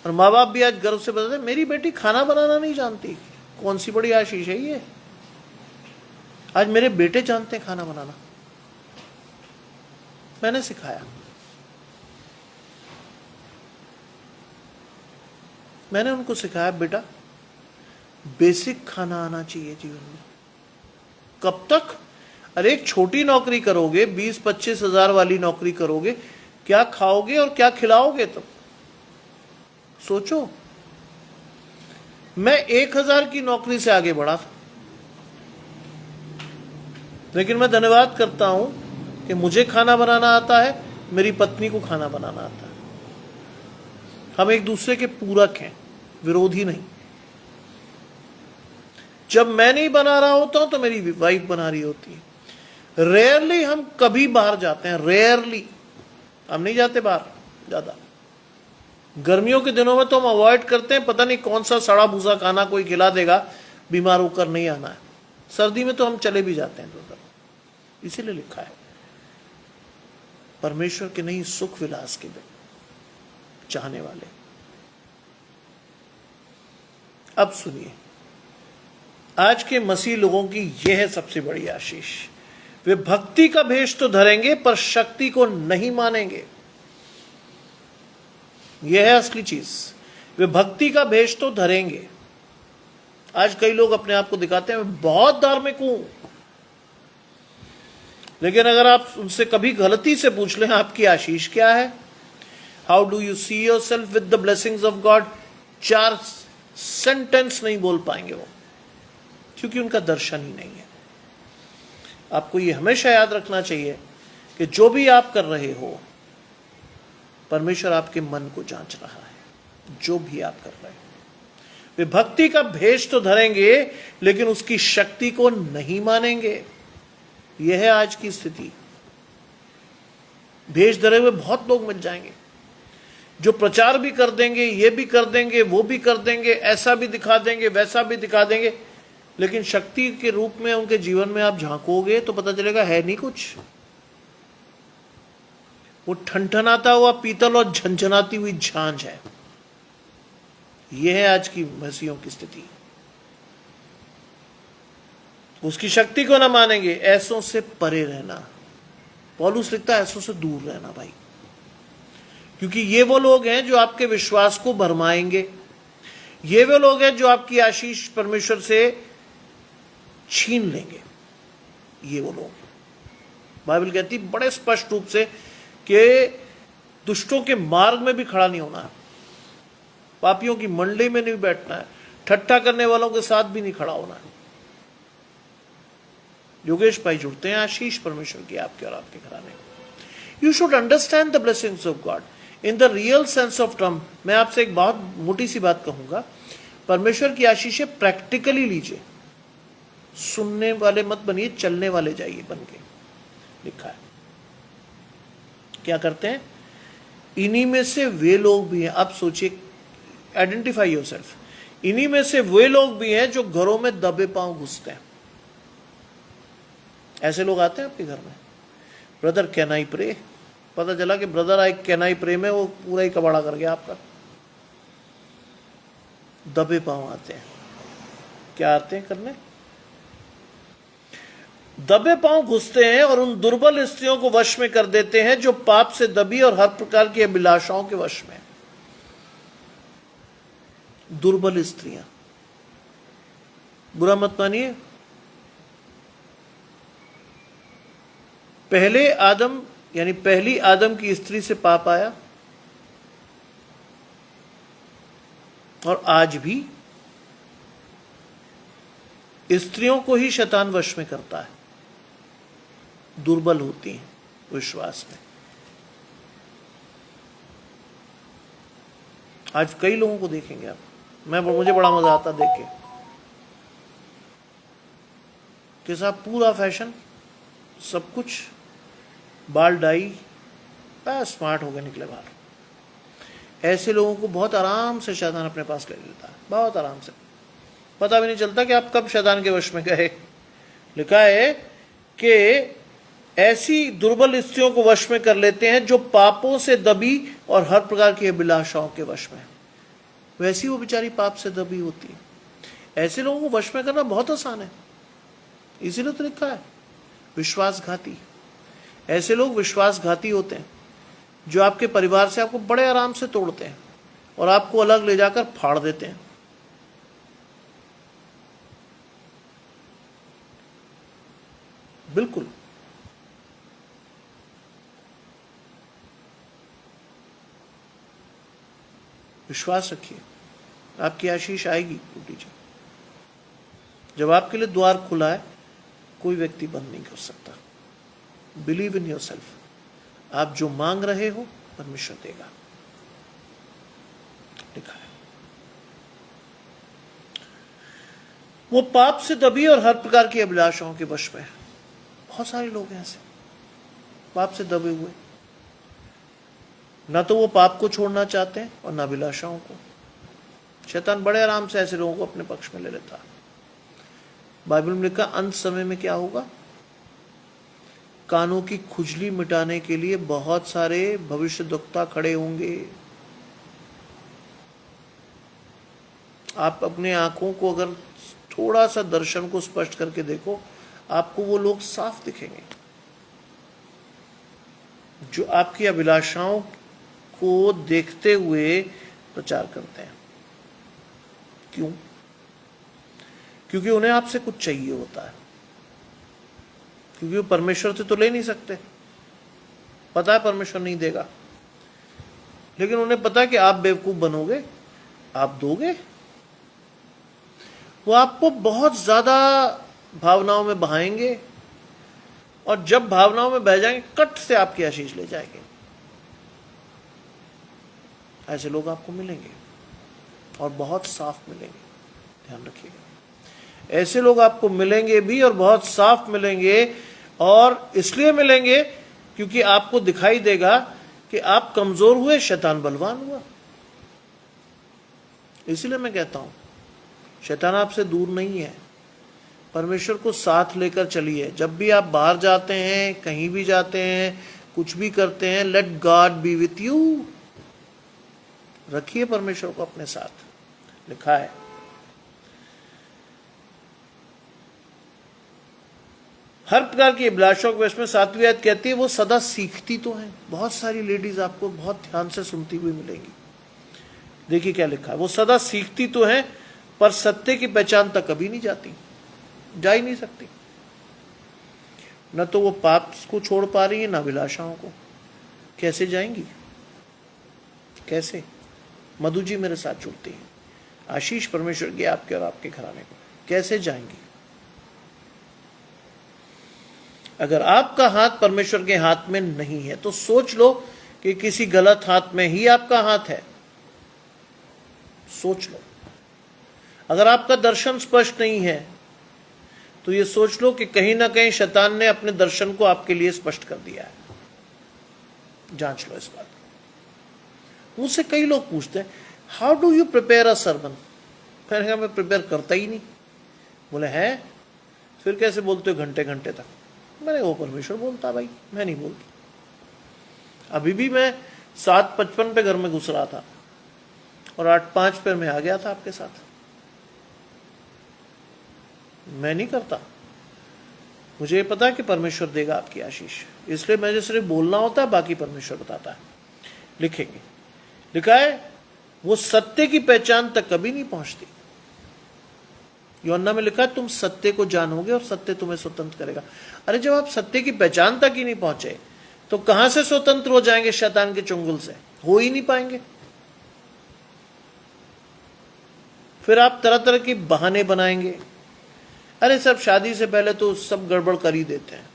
और माँ बाप भी आज गर्व से बताते हैं मेरी बेटी खाना बनाना नहीं जानती। कौन सी बड़ी आशीष है ये, आज मेरे बेटे जानते हैं खाना बनाना, मैंने सिखाया। मैंने उनको सिखाया बेटा बेसिक खाना आना चाहिए जीवन में। कब तक? अरे एक छोटी नौकरी करोगे, 20-25 हजार वाली नौकरी करोगे, क्या खाओगे और क्या खिलाओगे तुम? सोचो। मैं 1000 की नौकरी से आगे बढ़ा था, लेकिन मैं धन्यवाद करता हूं कि मुझे खाना बनाना आता है, मेरी पत्नी को खाना बनाना आता है। हम एक दूसरे के पूरक हैं, विरोधी नहीं। जब मैं नहीं बना रहा होता हूं तो मेरी वाइफ बना रही होती है। रेयरली हम कभी बाहर जाते हैं, रेयरली हम नहीं जाते बाहर ज्यादा। गर्मियों के दिनों में तो हम अवॉइड करते हैं, पता नहीं कौन सा सड़ा भूसा खाना कोई खिला देगा, बीमार होकर नहीं आना है। सर्दी में तो हम चले भी जाते हैं तो, इसीलिए लिखा है परमेश्वर के नहीं सुख विलास के दिन चाहने वाले। अब सुनिए, आज के मसीह लोगों की यह है सबसे बड़ी आशीष। वे भक्ति का भेष तो धरेंगे पर शक्ति को नहीं मानेंगे। यह है असली चीज। वे भक्ति का भेष तो धरेंगे। आज कई लोग अपने आप को दिखाते हैं मैं बहुत धार्मिक हूं, लेकिन अगर आप उनसे कभी गलती से पूछ लें आपकी आशीष क्या है, how do you see yourself with the blessings of God, 4 sentence नहीं बोल पाएंगे वो, क्योंकि उनका दर्शन ही नहीं है। आपको ये हमेशा याद रखना चाहिए कि जो भी आप कर रहे हो, परमेश्वर आपके मन को जांच रहा है। जो भी आप कर रहे हो, वे भक्ति का भेष तो धरेंगे लेकिन उसकी शक्ति को नहीं मानेंगे। यह है आज की स्थिति। भेष धरे हुए बहुत लोग मिल जाएंगे जो प्रचार भी कर देंगे, ये भी कर देंगे, वो भी कर देंगे, ऐसा भी दिखा देंगे, वैसा भी दिखा देंगे, लेकिन शक्ति के रूप में उनके जीवन में आप झांकोगे तो पता चलेगा है नहीं कुछ। वो ठनठनाता हुआ पीतल और झंझनाती हुई झांझ है। यह है आज की मसीहों की स्थिति। उसकी शक्ति को ना मानेंगे। ऐसों से परे रहना, पौलुस लिखता है ऐसों से दूर रहना भाई, क्योंकि ये वो लोग हैं जो आपके विश्वास को भरमाएंगे। ये वो लोग हैं जो आपकी आशीष परमेश्वर से छीन लेंगे। ये वो लोग, बाइबल कहती बड़े स्पष्ट रूप से कि दुष्टों के मार्ग में भी खड़ा नहीं होना है, पापियों की मंडली में नहीं बैठना है, ठट्ठा करने वालों के साथ भी नहीं खड़ा होना है। योगेश भाई जुड़ते हैं, आशीष परमेश्वर की आपके और आपके घराने। You should understand the blessings of God in the real sense of term. मैं आपसे एक बहुत मोटी सी बात कहूंगा, परमेश्वर की आशीषें प्रैक्टिकली लीजिए। सुनने वाले मत बनिए, चलने वाले जाइए बन के। लिखा है क्या करते हैं? इन्हीं में से वे लोग भी हैं। अब सोचिए, आइडेंटिफाई योरसेल्फ। इन्हीं में से वे लोग भी हैं जो घरों में दबे पांव घुसते हैं। ऐसे लोग आते हैं आपके घर में, ब्रदर कैन आई प्रे? पता चला कि brother I can I pray में वो पूरा ही कबाड़ा कर गया आपका। दबे पांव आते हैं। क्या आते हैं करने? दबे पांव घुसते हैं और उन दुर्बल स्त्रियों को वश में कर देते हैं जो पाप से दबी और हर प्रकार की अभिलाषाओं के वश में। दुर्बल स्त्रियां, बुरा मत मानिए। पहले आदम यानी पहली आदम की स्त्री से पाप आया, और आज भी स्त्रियों को ही शैतान वश में करता है। दुर्बल होती हैं विश्वास में, आज कई लोगों को देखेंगे आप, मुझे बड़ा मजा आता देख के कि साहब पूरा फैशन, सब कुछ, बाल डाई, स्मार्ट हो गए निकले बाहर। ऐसे लोगों को बहुत आराम से शैतान अपने पास ले लेता है, बहुत आराम से, पता भी नहीं चलता कि आप कब शैतान के वश में गए। लिखा है कि ऐसी दुर्बल स्त्रियों को वश में कर लेते हैं जो पापों से दबी और हर प्रकार की अभिलाषाओं के वश में। वैसी वो बेचारी पाप से दबी होती है। ऐसे लोगों को वश में करना बहुत आसान है, इसीलिए तो लिखा है विश्वासघाती। ऐसे लोग विश्वासघाती होते हैं जो आपके परिवार से आपको बड़े आराम से तोड़ते हैं और आपको अलग ले जाकर फाड़ देते हैं। बिल्कुल विश्वास रखिए, आपकी आशीष आएगी टूटी जी। जब आपके लिए द्वार खुला है, कोई व्यक्ति बंद नहीं कर सकता। Believe in your self. आप जो मांग रहे हो परमेश्वर देगा, लिखा है। वो पाप से दबी और हर प्रकार की अभिलाषाओं के वश में। बहुत सारे लोग हैं ऐसे, पाप से दबे हुए, ना तो वो पाप को छोड़ना चाहते हैं और ना अभिलाषाओं को। शैतान बड़े आराम से ऐसे लोगों को अपने पक्ष में ले लेता है। बाइबल में लिखा अंत समय में क्या होगा? कानों की खुजली मिटाने के लिए बहुत सारे भविष्यद्वक्ता खड़े होंगे। आप अपने आंखों को अगर थोड़ा सा दर्शन को स्पष्ट करके देखो, आपको वो लोग साफ दिखेंगे जो आपकी अभिलाषाओं को देखते हुए प्रचार करते हैं। क्यों? क्योंकि उन्हें आपसे कुछ चाहिए होता है, क्योंकि वो परमेश्वर से तो ले नहीं सकते, पता है परमेश्वर नहीं देगा, लेकिन उन्हें पता है कि आप बेवकूफ बनोगे, आप दोगे। वो आपको बहुत ज्यादा भावनाओं में बहाएंगे और जब भावनाओं में बह जाएंगे, कट से आपकी आशीष ले जाएंगे। ऐसे लोग आपको मिलेंगे और बहुत साफ मिलेंगे, ध्यान रखिएगा। ऐसे लोग आपको मिलेंगे भी और बहुत साफ मिलेंगे, और इसलिए मिलेंगे क्योंकि आपको दिखाई देगा कि आप कमजोर हुए, शैतान बलवान हुआ। इसलिए मैं कहता हूं शैतान आपसे दूर नहीं है। परमेश्वर को साथ लेकर चलिए। जब भी आप बाहर जाते हैं, कहीं भी जाते हैं, कुछ भी करते हैं, let God B with you. रखिए परमेश्वर को अपने साथ। लिखा है हर प्रकार की अभिलाषाओं के वश में। 7वीं आयत कहती है वो सदा सीखती तो हैं। बहुत सारी लेडीज आपको बहुत ध्यान से सुनती हुई मिलेंगी। देखिए क्या लिखा है, वो सदा सीखती तो हैं पर सत्य की पहचान तक कभी नहीं जाती, जा ही नहीं सकती। न तो वो पाप को छोड़ पा रही है, ना अभिलाषाओं को। कैसे जाएंगी? कैसे? मधु जी मेरे साथ जुड़ती हैं। आशीष परमेश्वर की आपके और आपके घराने को। कैसे जाएंगी? अगर आपका हाथ परमेश्वर के हाथ में नहीं है तो सोच लो कि किसी गलत हाथ में ही आपका हाथ है। सोच लो। अगर आपका दर्शन स्पष्ट नहीं है तो ये सोच लो कि कहीं ना कहीं शैतान ने अपने दर्शन को आपके लिए स्पष्ट कर दिया है। जांच लो इस बात को। मुझसे कई लोग पूछते हैं how do you prepare a sermon. मैंने कहा मैं प्रिपेयर करता ही नहीं। बोले हैं फिर कैसे बोलते हो घंटे घंटे तक। मैंने वो परमेश्वर बोलता भाई, मैं नहीं बोलता। अभी भी मैं 7:55 पे घर में घुस रहा था और 8:05 पे मैं आ गया था आपके साथ। मैं नहीं करता। मुझे पता है कि परमेश्वर देगा आपकी आशीष, इसलिए मुझे सिर्फ बोलना होता है, बाकी परमेश्वर बताता है। लिखेंगे, लिखा है वो सत्य की पहचान तक कभी नहीं पहुंचती। यूहन्ना में लिखा है तुम सत्य को जानोगे और सत्य तुम्हें स्वतंत्र करेगा। अरे जब आप सत्य की पहचान तक ही नहीं पहुंचे तो कहां से स्वतंत्र हो जाएंगे शैतान के चुंगल से? हो ही नहीं पाएंगे। फिर आप तरह तरह के बहाने बनाएंगे। अरे सब शादी से पहले तो सब गड़बड़ कर ही देते हैं,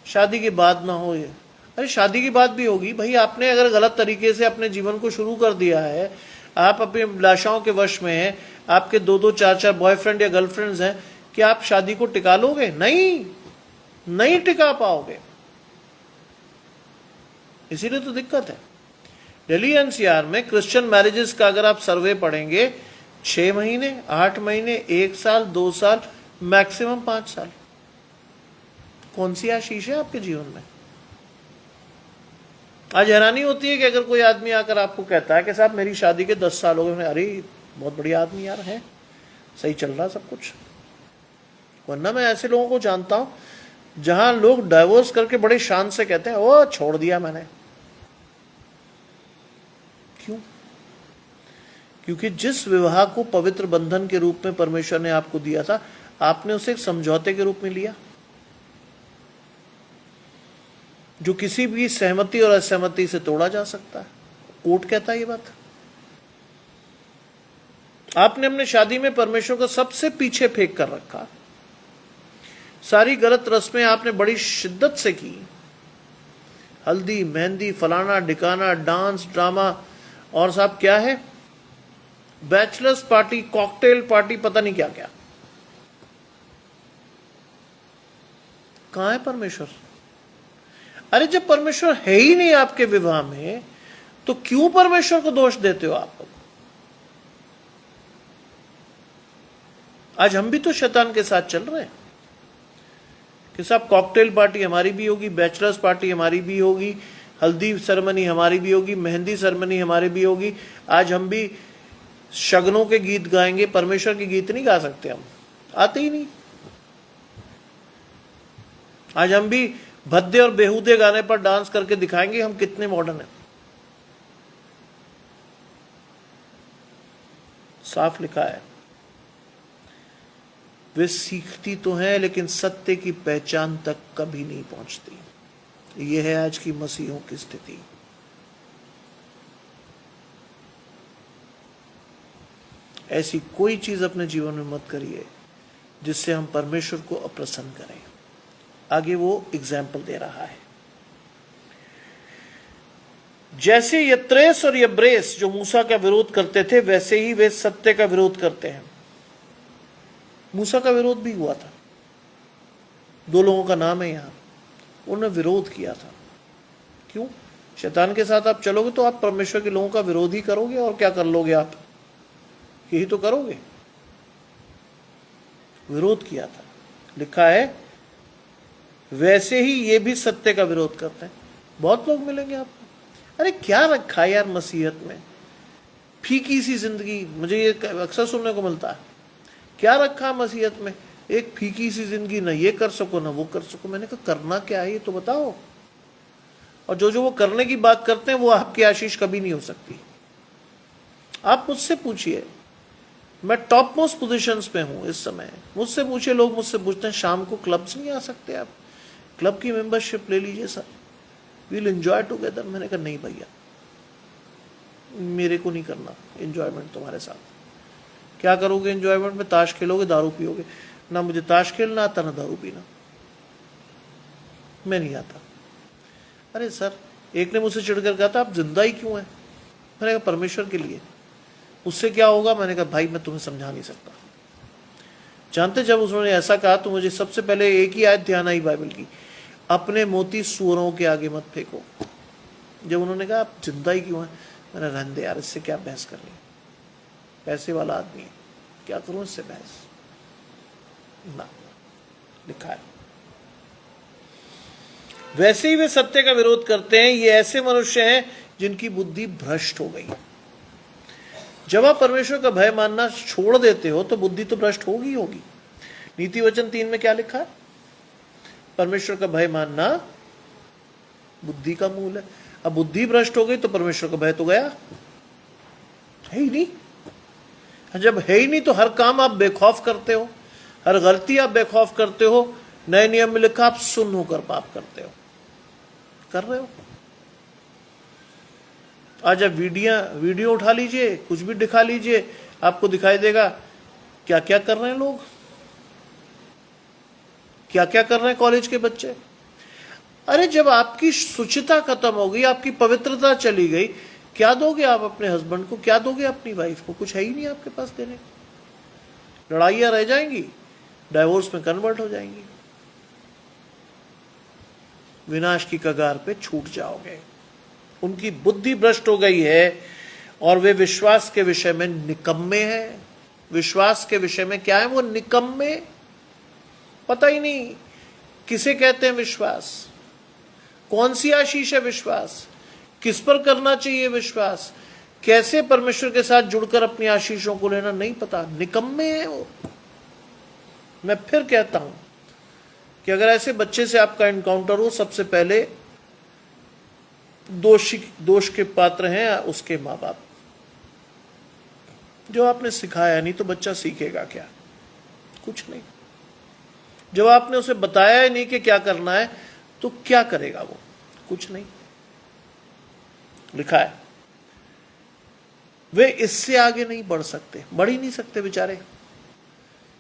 शादी के बाद ना हो ये। अरे शादी की बात भी होगी भाई। आपने अगर गलत तरीके से अपने जीवन को शुरू कर दिया है, आप अपनी अभिलाषाओं के वश में हैं, आपके 2-2 4-4 बॉयफ्रेंड या गर्लफ्रेंड्स हैं, क्या आप शादी को टिका लोगे? नहीं टिका पाओगे। इसीलिए तो दिक्कत है। दिल्ली एनसीआर में क्रिश्चियन मैरिजेस का अगर आप सर्वे पढ़ेंगे, 6 महीने, 8 महीने, 1 साल, 2 साल, मैक्सिमम 5 साल। कौन सी आशीष है आपके जीवन में? आज हैरानी होती है कि अगर कोई आदमी आकर आपको कहता है कि साहब मेरी शादी के 10 साल हो गए, अरे बहुत बढ़िया आदमी यार है, सही चल रहा सब कुछ। वरना मैं ऐसे लोगों को जानता हूं जहां लोग डाइवोर्स करके बड़े शान से कहते हैं ओ छोड़ दिया मैंने। क्यों? क्योंकि जिस विवाह को पवित्र बंधन के रूप में परमेश्वर ने आपको दिया था, आपने उसे एक समझौते के रूप में लिया, जो किसी भी सहमति और असहमति से तोड़ा जा सकता है। कोर्ट कहता है ये बात। आपने अपने शादी में परमेश्वर को सबसे पीछे फेंक कर रखा। सारी गलत रस्में आपने बड़ी शिद्दत से की, हल्दी, मेहंदी, फलाना ढिकाना, डांस, ड्रामा, और साहब क्या है, बैचलर्स पार्टी, कॉकटेल पार्टी, पता नहीं क्या क्या। कहां है परमेश्वर? अरे जब परमेश्वर है ही नहीं आपके विवाह में, तो क्यों परमेश्वर को दोष देते हो आप लोग? आज हम भी तो शैतान के साथ चल रहे हैं कि साहब कॉकटेल पार्टी हमारी भी होगी, बैचलर्स पार्टी हमारी भी होगी, हल्दी सेरेमनी हमारी भी होगी, मेहंदी सेरेमनी हमारी भी होगी। आज हम भी शगनों के गीत गाएंगे, परमेश्वर के गीत नहीं गा सकते, हम आते ही नहीं। आज हम भी भद्दे और बेहूदे गाने पर डांस करके दिखाएंगे हम कितने मॉडर्न हैं। साफ लिखा है, वे सीखती तो हैं लेकिन सत्य की पहचान तक कभी नहीं पहुंचती। यह है आज की मसीहों की स्थिति। ऐसी कोई चीज अपने जीवन में मत करिए जिससे हम परमेश्वर को अप्रसन्न करें। आगे वो एग्जाम्पल दे रहा है, जैसे यत्रेस और यब्रेस जो मूसा का विरोध करते थे, वैसे ही वे सत्य का विरोध करते हैं। मूसा का विरोध भी हुआ था, 2 लोगों का नाम है यहां, उन्होंने विरोध किया था। क्यों? शैतान के साथ आप चलोगे तो आप परमेश्वर के लोगों का विरोध ही करोगे, और क्या कर लोगे आप? यही तो करोगे। विरोध किया था। लिखा है वैसे ही ये भी सत्य का विरोध करते हैं। बहुत लोग मिलेंगे आपको, अरे क्या रखा है यार मसीहत में, फीकी सी जिंदगी। मुझे ये अक्सर सुनने को मिलता है, क्या रखा है मसीहत में, एक फीकी सी जिंदगी, ना ये कर सको ना वो कर सको। मैंने कहा करना क्या है ये तो बताओ। और जो वो करने की बात करते हैं वो आपकी आशीष कभी नहीं हो सकती। आप मुझसे पूछिए, मैं टॉप मोस्ट पोजिशंस पे हूं इस समय। मुझसे पूछिए, लोग मुझसे पूछते हैं शाम को क्लब्स नहीं आ सकते आप, क्लब की मेंबरशिप ले लीजिए सर, वील एंजॉय टुगेदर। मैंने कहा नहीं भैया, मेरे को नहीं करना एंजॉयमेंट तुम्हारे साथ। क्या करोगे एंजॉयमेंट में? ताश खेलोगे, दारू पियोगे। ना मुझे ताश खेलना आता, ना दारू पीना, मैं नहीं आता। अरे सर, एक ने मुझसे चिढ़कर कहा था आप जिंदा ही क्यों है? मैंने कहा परमेश्वर के लिए। उससे क्या होगा? मैंने कहा भाई मैं तुम्हें समझा नहीं सकता। जानते, जब उन्होंने ऐसा कहा तो मुझे सबसे पहले एक ही आयत ध्यान आई बाइबल की, अपने मोती सूअरों के आगे मत फेंको। जब उन्होंने कहा आप जिंदा ही क्यों है, मैंने रहने दे यार, इससे क्या बहस करनी, पैसे वाला आदमी है, क्या करूं इससे बहस ना। लिखा है वैसे ही वे सत्य का विरोध करते हैं। ये ऐसे मनुष्य हैं जिनकी बुद्धि भ्रष्ट हो गई। जब आप परमेश्वर का भय मानना छोड़ देते हो तो बुद्धि तो भ्रष्ट होगी होगी। नीति वचन 3 में क्या लिखा है? परमेश्वर का भय मानना बुद्धि का मूल है। अब बुद्धि भ्रष्ट हो गई तो परमेश्वर का भय तो गया, है ही नहीं। जब है ही नहीं तो हर काम आप बेखौफ करते हो, हर गलती आप बेखौफ करते हो। नए नियम में लिखा आप सुन्न होकर पाप करते हो, कर रहे हो। आज आप वीडियो उठा लीजिए, कुछ भी दिखा लीजिए, आपको दिखाई देगा क्या क्या कर रहे हैं लोग, क्या क्या कर रहे हैं कॉलेज के बच्चे। अरे जब आपकी शुचिता खत्म हो गई, आपकी पवित्रता चली गई, क्या दोगे आप अपने हस्बैंड को, क्या दोगे अपनी वाइफ को? कुछ है ही नहीं आपके पास देने को। लड़ाइयां रह जाएंगी, डाइवोर्स में कन्वर्ट हो जाएंगी, विनाश की कगार पे छूट जाओगे। उनकी बुद्धि भ्रष्ट हो गई है और वे विश्वास के विषय में निकम्मे हैं। विश्वास के विषय में क्या है? वो निकम्मे। पता ही नहीं किसे कहते हैं विश्वास, कौन सी आशीष है विश्वास, किस पर करना चाहिए विश्वास, कैसे परमेश्वर के साथ जुड़कर अपनी आशीषों को लेना, नहीं पता। निकम्मे हैं वो। मैं फिर कहता हूं कि अगर ऐसे बच्चे से आपका एनकाउंटर हो, सबसे पहले दोष के पात्र हैं उसके माँ बाप, जो आपने सिखाया नहीं तो बच्चा सीखेगा क्या? कुछ नहीं। जब आपने उसे बताया ही नहीं कि क्या करना है तो क्या करेगा वो? कुछ नहीं। लिखा है वे इससे आगे नहीं बढ़ सकते, बढ़ ही नहीं सकते बेचारे।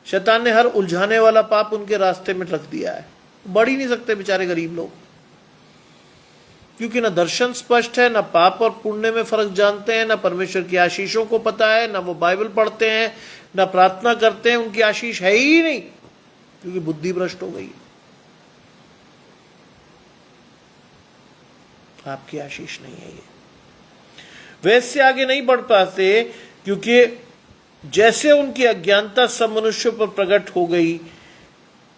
शैतान ने हर उलझाने वाला पाप उनके रास्ते में रख दिया है, बढ़ ही नहीं सकते बेचारे गरीब लोग, क्योंकि ना दर्शन स्पष्ट है, ना पाप और पुण्य में फर्क जानते हैं, ना परमेश्वर की आशीषों को पता है, ना वो बाइबल पढ़ते हैं, ना प्रार्थना करते हैं। उनकी आशीष है ही नहीं, क्योंकि बुद्धि भ्रष्ट हो गई। आपकी आशीष नहीं है ये। वे इससे आगे नहीं बढ़ पाते, क्योंकि जैसे उनकी अज्ञानता सब मनुष्यों पर प्रकट हो गई,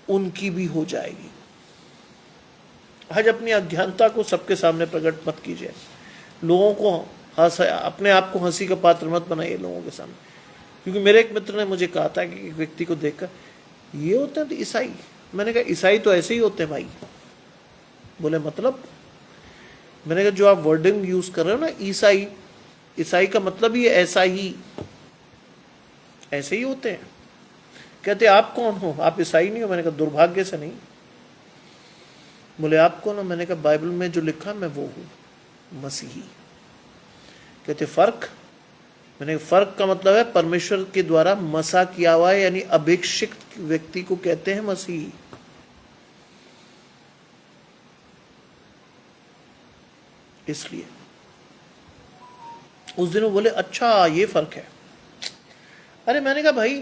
उनकी भी हो जाएगी। आज अपनी अज्ञानता को सबके सामने प्रकट मत कीजिए। लोगों को अपने आप को हंसी का पात्र मत बनाइए लोगों के सामने। क्योंकि मेरे एक मित्र ने मुझे कहा था कि एक व्यक्ति को देखकर, ये होते हैं तो ईसाई। मैंने कहा ईसाई तो ऐसे ही होते हैं भाई। बोले मतलब? मैंने कहा जो आप वर्डिंग यूज कर रहे हो ना, ईसाई, ईसाई का मतलब ही ऐसा ही, ऐसे ही होते हैं। कहते आप कौन हो? आप ईसाई नहीं हो? मैंने कहा दुर्भाग्य से नहीं। बोले आप कौन हो? मैंने कहा बाइबल में जो लिखा मैं वो हूं, मसीही। कहते फर्क? मैंने फर्क का मतलब है परमेश्वर के द्वारा मसा किया हुआ है, यानी अभिषिक्त व्यक्ति को कहते हैं मसीही। इसलिए उस दिन वो बोले अच्छा ये फर्क है। अरे मैंने कहा भाई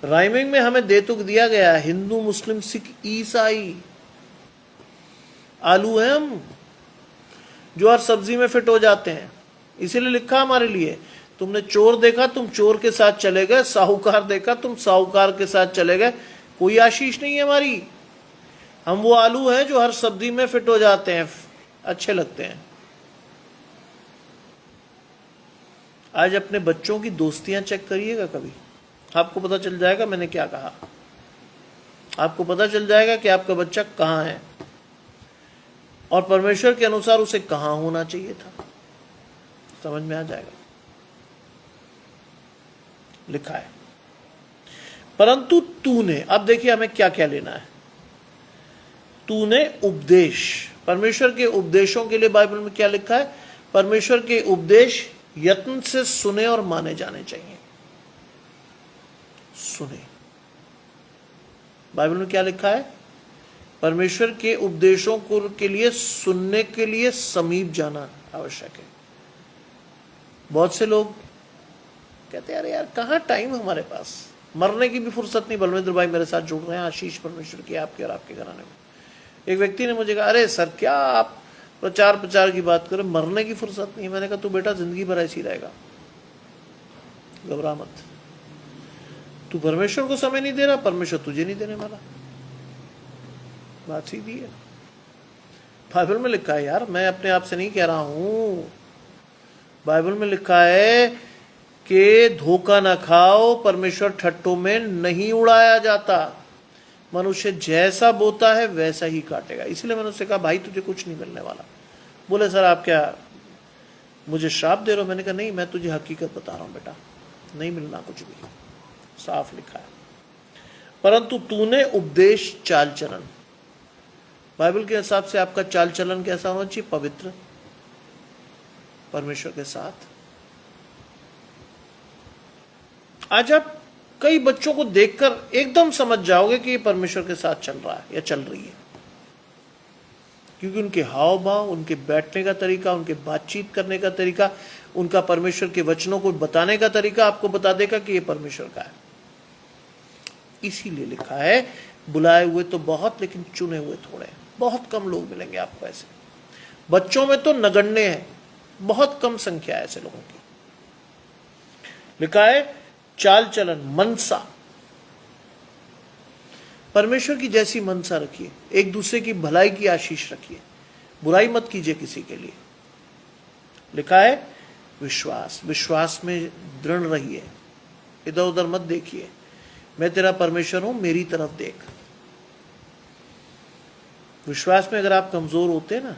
राइमिंग में हमें दे तो दिया गया है, हिंदू मुस्लिम सिख ईसाई आलू है हम, जो हर सब्जी में फिट हो जाते हैं। इसीलिए लिखा हमारे लिए, तुमने चोर देखा तुम चोर के साथ चले गए, साहूकार देखा तुम साहूकार के साथ चले गए। कोई आशीष नहीं है हमारी। हम वो आलू हैं जो हर सब्जी में फिट हो जाते हैं, अच्छे लगते हैं। आज अपने बच्चों की दोस्तियां चेक करिएगा कभी, आपको पता चल जाएगा मैंने क्या कहा। आपको पता चल जाएगा कि आपका बच्चा कहां है और परमेश्वर के अनुसार उसे कहां होना चाहिए था। समझ में आ जाएगा। लिखा है परंतु तूने, अब देखिए हमें क्या क्या लेना है। तूने उपदेश, परमेश्वर के उपदेशों के लिए बाइबल में क्या लिखा है? परमेश्वर के उपदेश यत्न से सुने और माने जाने चाहिए। सुने, बाइबल में क्या लिखा है? परमेश्वर के उपदेशों को के लिए सुनने के लिए समीप जाना आवश्यक है। बहुत से लोग कहते हैं अरे यार कहाँ टाइम हमारे पास, मरने की भी फुर्सत नहीं। बलविंद्र भाई मेरे साथ जुड़ रहे हैं, आशीष परमेश्वर की आपके और आपके घराने में। एक व्यक्ति ने मुझे कहा अरे सर क्या आप प्रचार की बात करें, मरने की फुर्सत नहीं। मैंने कहा तू बेटा जिंदगी भर ऐसी रहेगा, घबरा मत। तू परमेश्वर को समय नहीं दे रहा, परमेश्वर तुझे नहीं देने वाला। बात सीधी है। बाइबल में लिखा है यार, मैं अपने आप से नहीं कह रहा हूं। बाइबल में लिखा है कि धोखा ना खाओ, परमेश्वर ठट्टों में नहीं उड़ाया जाता। मनुष्य जैसा बोता है वैसा ही काटेगा। इसलिए मैंने उससे कहा भाई तुझे कुछ नहीं मिलने वाला। बोले सर आप क्या मुझे श्राप दे रहे हो? मैंने कहा नहीं, मैं तुझे हकीकत बता रहा हूं बेटा, नहीं मिलना कुछ भी। साफ लिखा है परंतु तूने उपदेश चाल चलन, बाइबल के हिसाब से आपका चाल चलन कैसा होना चाहिए? पवित्र, परमेश्वर के साथ। आज आप कई बच्चों को देखकर एकदम समझ जाओगे कि ये परमेश्वर के साथ चल रहा है या चल रही है। क्योंकि उनके हाव भाव, उनके बैठने का तरीका, उनके बातचीत करने का तरीका, उनका परमेश्वर के वचनों को बताने का तरीका आपको बता देगा कि ये परमेश्वर का है। इसीलिए लिखा है, बुलाए हुए तो बहुत लेकिन चुने हुए थोड़े। बहुत कम लोग मिलेंगे आपको ऐसे। बच्चों में तो नगण्य है, बहुत कम संख्या है ऐसे लोगों की। लिखा है चाल चलन, मनसा, परमेश्वर की जैसी मनसा रखिए, एक दूसरे की भलाई की आशीष रखिए, बुराई मत कीजिए किसी के लिए। लिखा है विश्वास, विश्वास में दृढ़ रहिए, इधर उधर मत देखिए, मैं तेरा परमेश्वर हूं, मेरी तरफ देख। विश्वास में अगर आप कमजोर होते ना,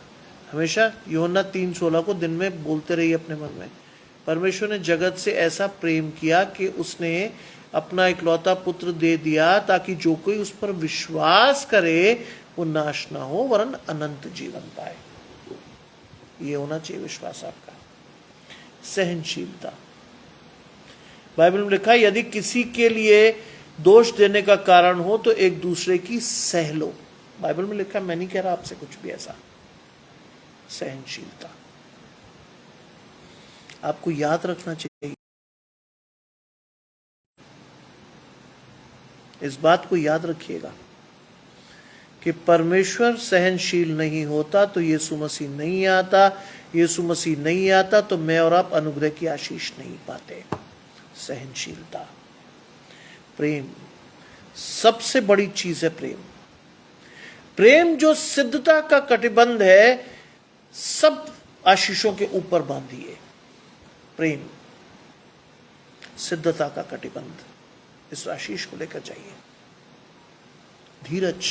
हमेशा यूहन्ना 3:16 को दिन में बोलते रहिए अपने मन में, परमेश्वर ने जगत से ऐसा प्रेम किया कि उसने अपना इकलौता पुत्र दे दिया ताकि जो कोई उस पर विश्वास करे वो नाश ना हो वरन अनंत जीवन पाए। ये होना चाहिए विश्वास आपका। सहनशीलता, बाइबल में लिखा है यदि किसी के लिए दोष देने का कारण हो तो एक दूसरे की सह लो। बाइबल में लिखा है, मैं नहीं कह रहा आपसे कुछ भी ऐसा। सहनशीलता आपको याद रखना चाहिए, इस बात को याद रखिएगा कि परमेश्वर सहनशील नहीं होता तो यीशु मसीह नहीं आता, यीशु मसीह नहीं आता तो मैं और आप अनुग्रह की आशीष नहीं पाते। सहनशीलता, प्रेम, सबसे बड़ी चीज है प्रेम। प्रेम जो सिद्धता का कटिबंध है, सब आशीषों के ऊपर बांधिए। प्रेम सिद्धता का कटिबंध, इस आशीष को लेकर जाइए। धीरज,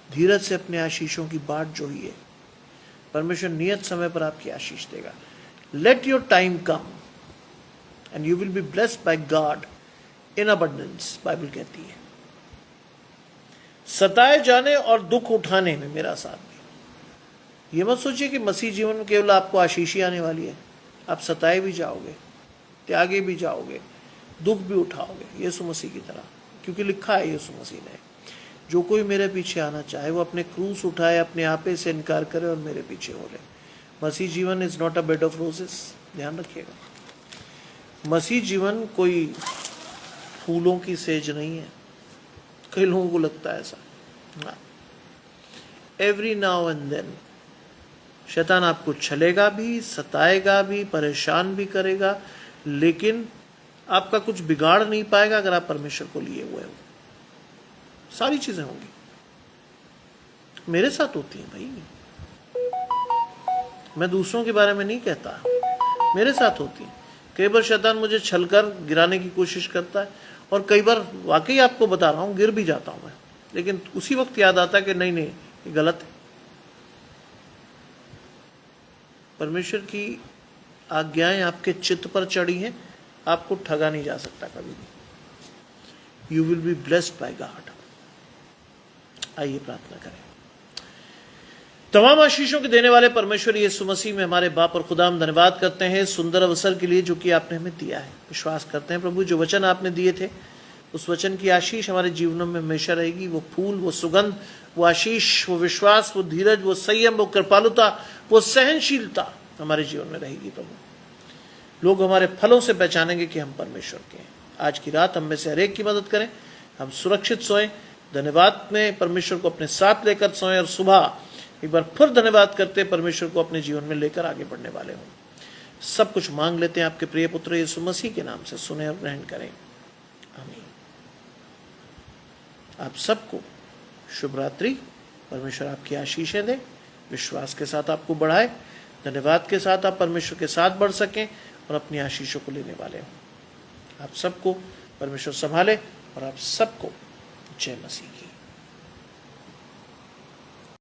धीरज से अपने आशीषों की बाट जोड़िए, परमेश्वर नियत समय पर आपकी आशीष देगा। Let your time come and you will be blessed by God in abundance, Bible कहती है। सताए जाने और दुख उठाने में मेरा साथ भी। ये मत सोचिए कि मसीह जीवन में केवल आपको आशीष ही आने वाली है। आप सताए भी जाओगे, त्यागे भी जाओगे, दुख भी उठाओगे यीशु मसीह की तरह, क्योंकि लिखा है यीशु मसीह ने, जो कोई मेरे पीछे आना चाहे वो अपने क्रूस उठाए, अपने आपे से इनकार करे और मेरे पीछे हो ले। मसीह जीवन is not a bed of roses, ध्यान रखिएगा। मसीह जीवन कोई फूलों की सेज नहीं है। कई लोगों को लगता है ऐसा। एवरी नाउ एंड देन शैतान आपको छलेगा भी, सताएगा भी, परेशान भी करेगा, लेकिन आपका कुछ बिगाड़ नहीं पाएगा अगर आप परमेश्वर को लिए हुए हो। सारी चीजें होंगी, मेरे साथ होती हैं भाई, मैं दूसरों के बारे में नहीं कहता, मेरे साथ होती है। कई बार शैतान मुझे छलकर गिराने की कोशिश करता है और कई बार वाकई आपको बता रहा हूं गिर भी जाता हूं मैं, लेकिन उसी वक्त याद आता है कि नहीं ये गलत है। परमेश्वर की आज्ञाएं आपके चित्त पर चढ़ी हैं, आपको ठगा नहीं जा सकता कभी भी। You will be blessed by God. आइए प्रार्थना करें। तमाम आशीषों के देने वाले परमेश्वर यीशु मसीह में हमारे बाप और खुदा, हम धन्यवाद करते हैं सुंदर अवसर के लिए जो कि आपने हमें दिया है। विश्वास करते हैं प्रभु, जो वचन आपने दिए थे उस वचन की आशीष हमारे जीवनों में हमेशा रहेगी। वो फूल, वो सुगंध, वो आशीष, वो विश्वास, वो धीरज, वो संयम, वो कृपालुता, वो सहनशीलता हमारे जीवन में रहेगी प्रभु। लोग हमारे फलों से पहचानेंगे कि हम परमेश्वर के हैं। आज की रात हम में से हर एक की मदद करें, हम सुरक्षित सोएं, धन्यवाद में परमेश्वर को अपने साथ लेकर सोएं और सुबह एक बार फिर धन्यवाद करते परमेश्वर को अपने जीवन में लेकर आगे बढ़ने वाले हों। सब कुछ मांग लेते हैं आपके प्रिय पुत्र यीशु मसीह के नाम से, सुने और ग्रहण करें, आमीन। आप सबको शुभ रात्रि। परमेश्वर आपकी आशीषें दे, विश्वास के साथ आपको बढ़ाए, धन्यवाद के साथ आप परमेश्वर के साथ बढ़ सकें और अपनी आशीषों को लेने वाले हों। आप सबको परमेश्वर संभाले और आप सबको जय मसीह की।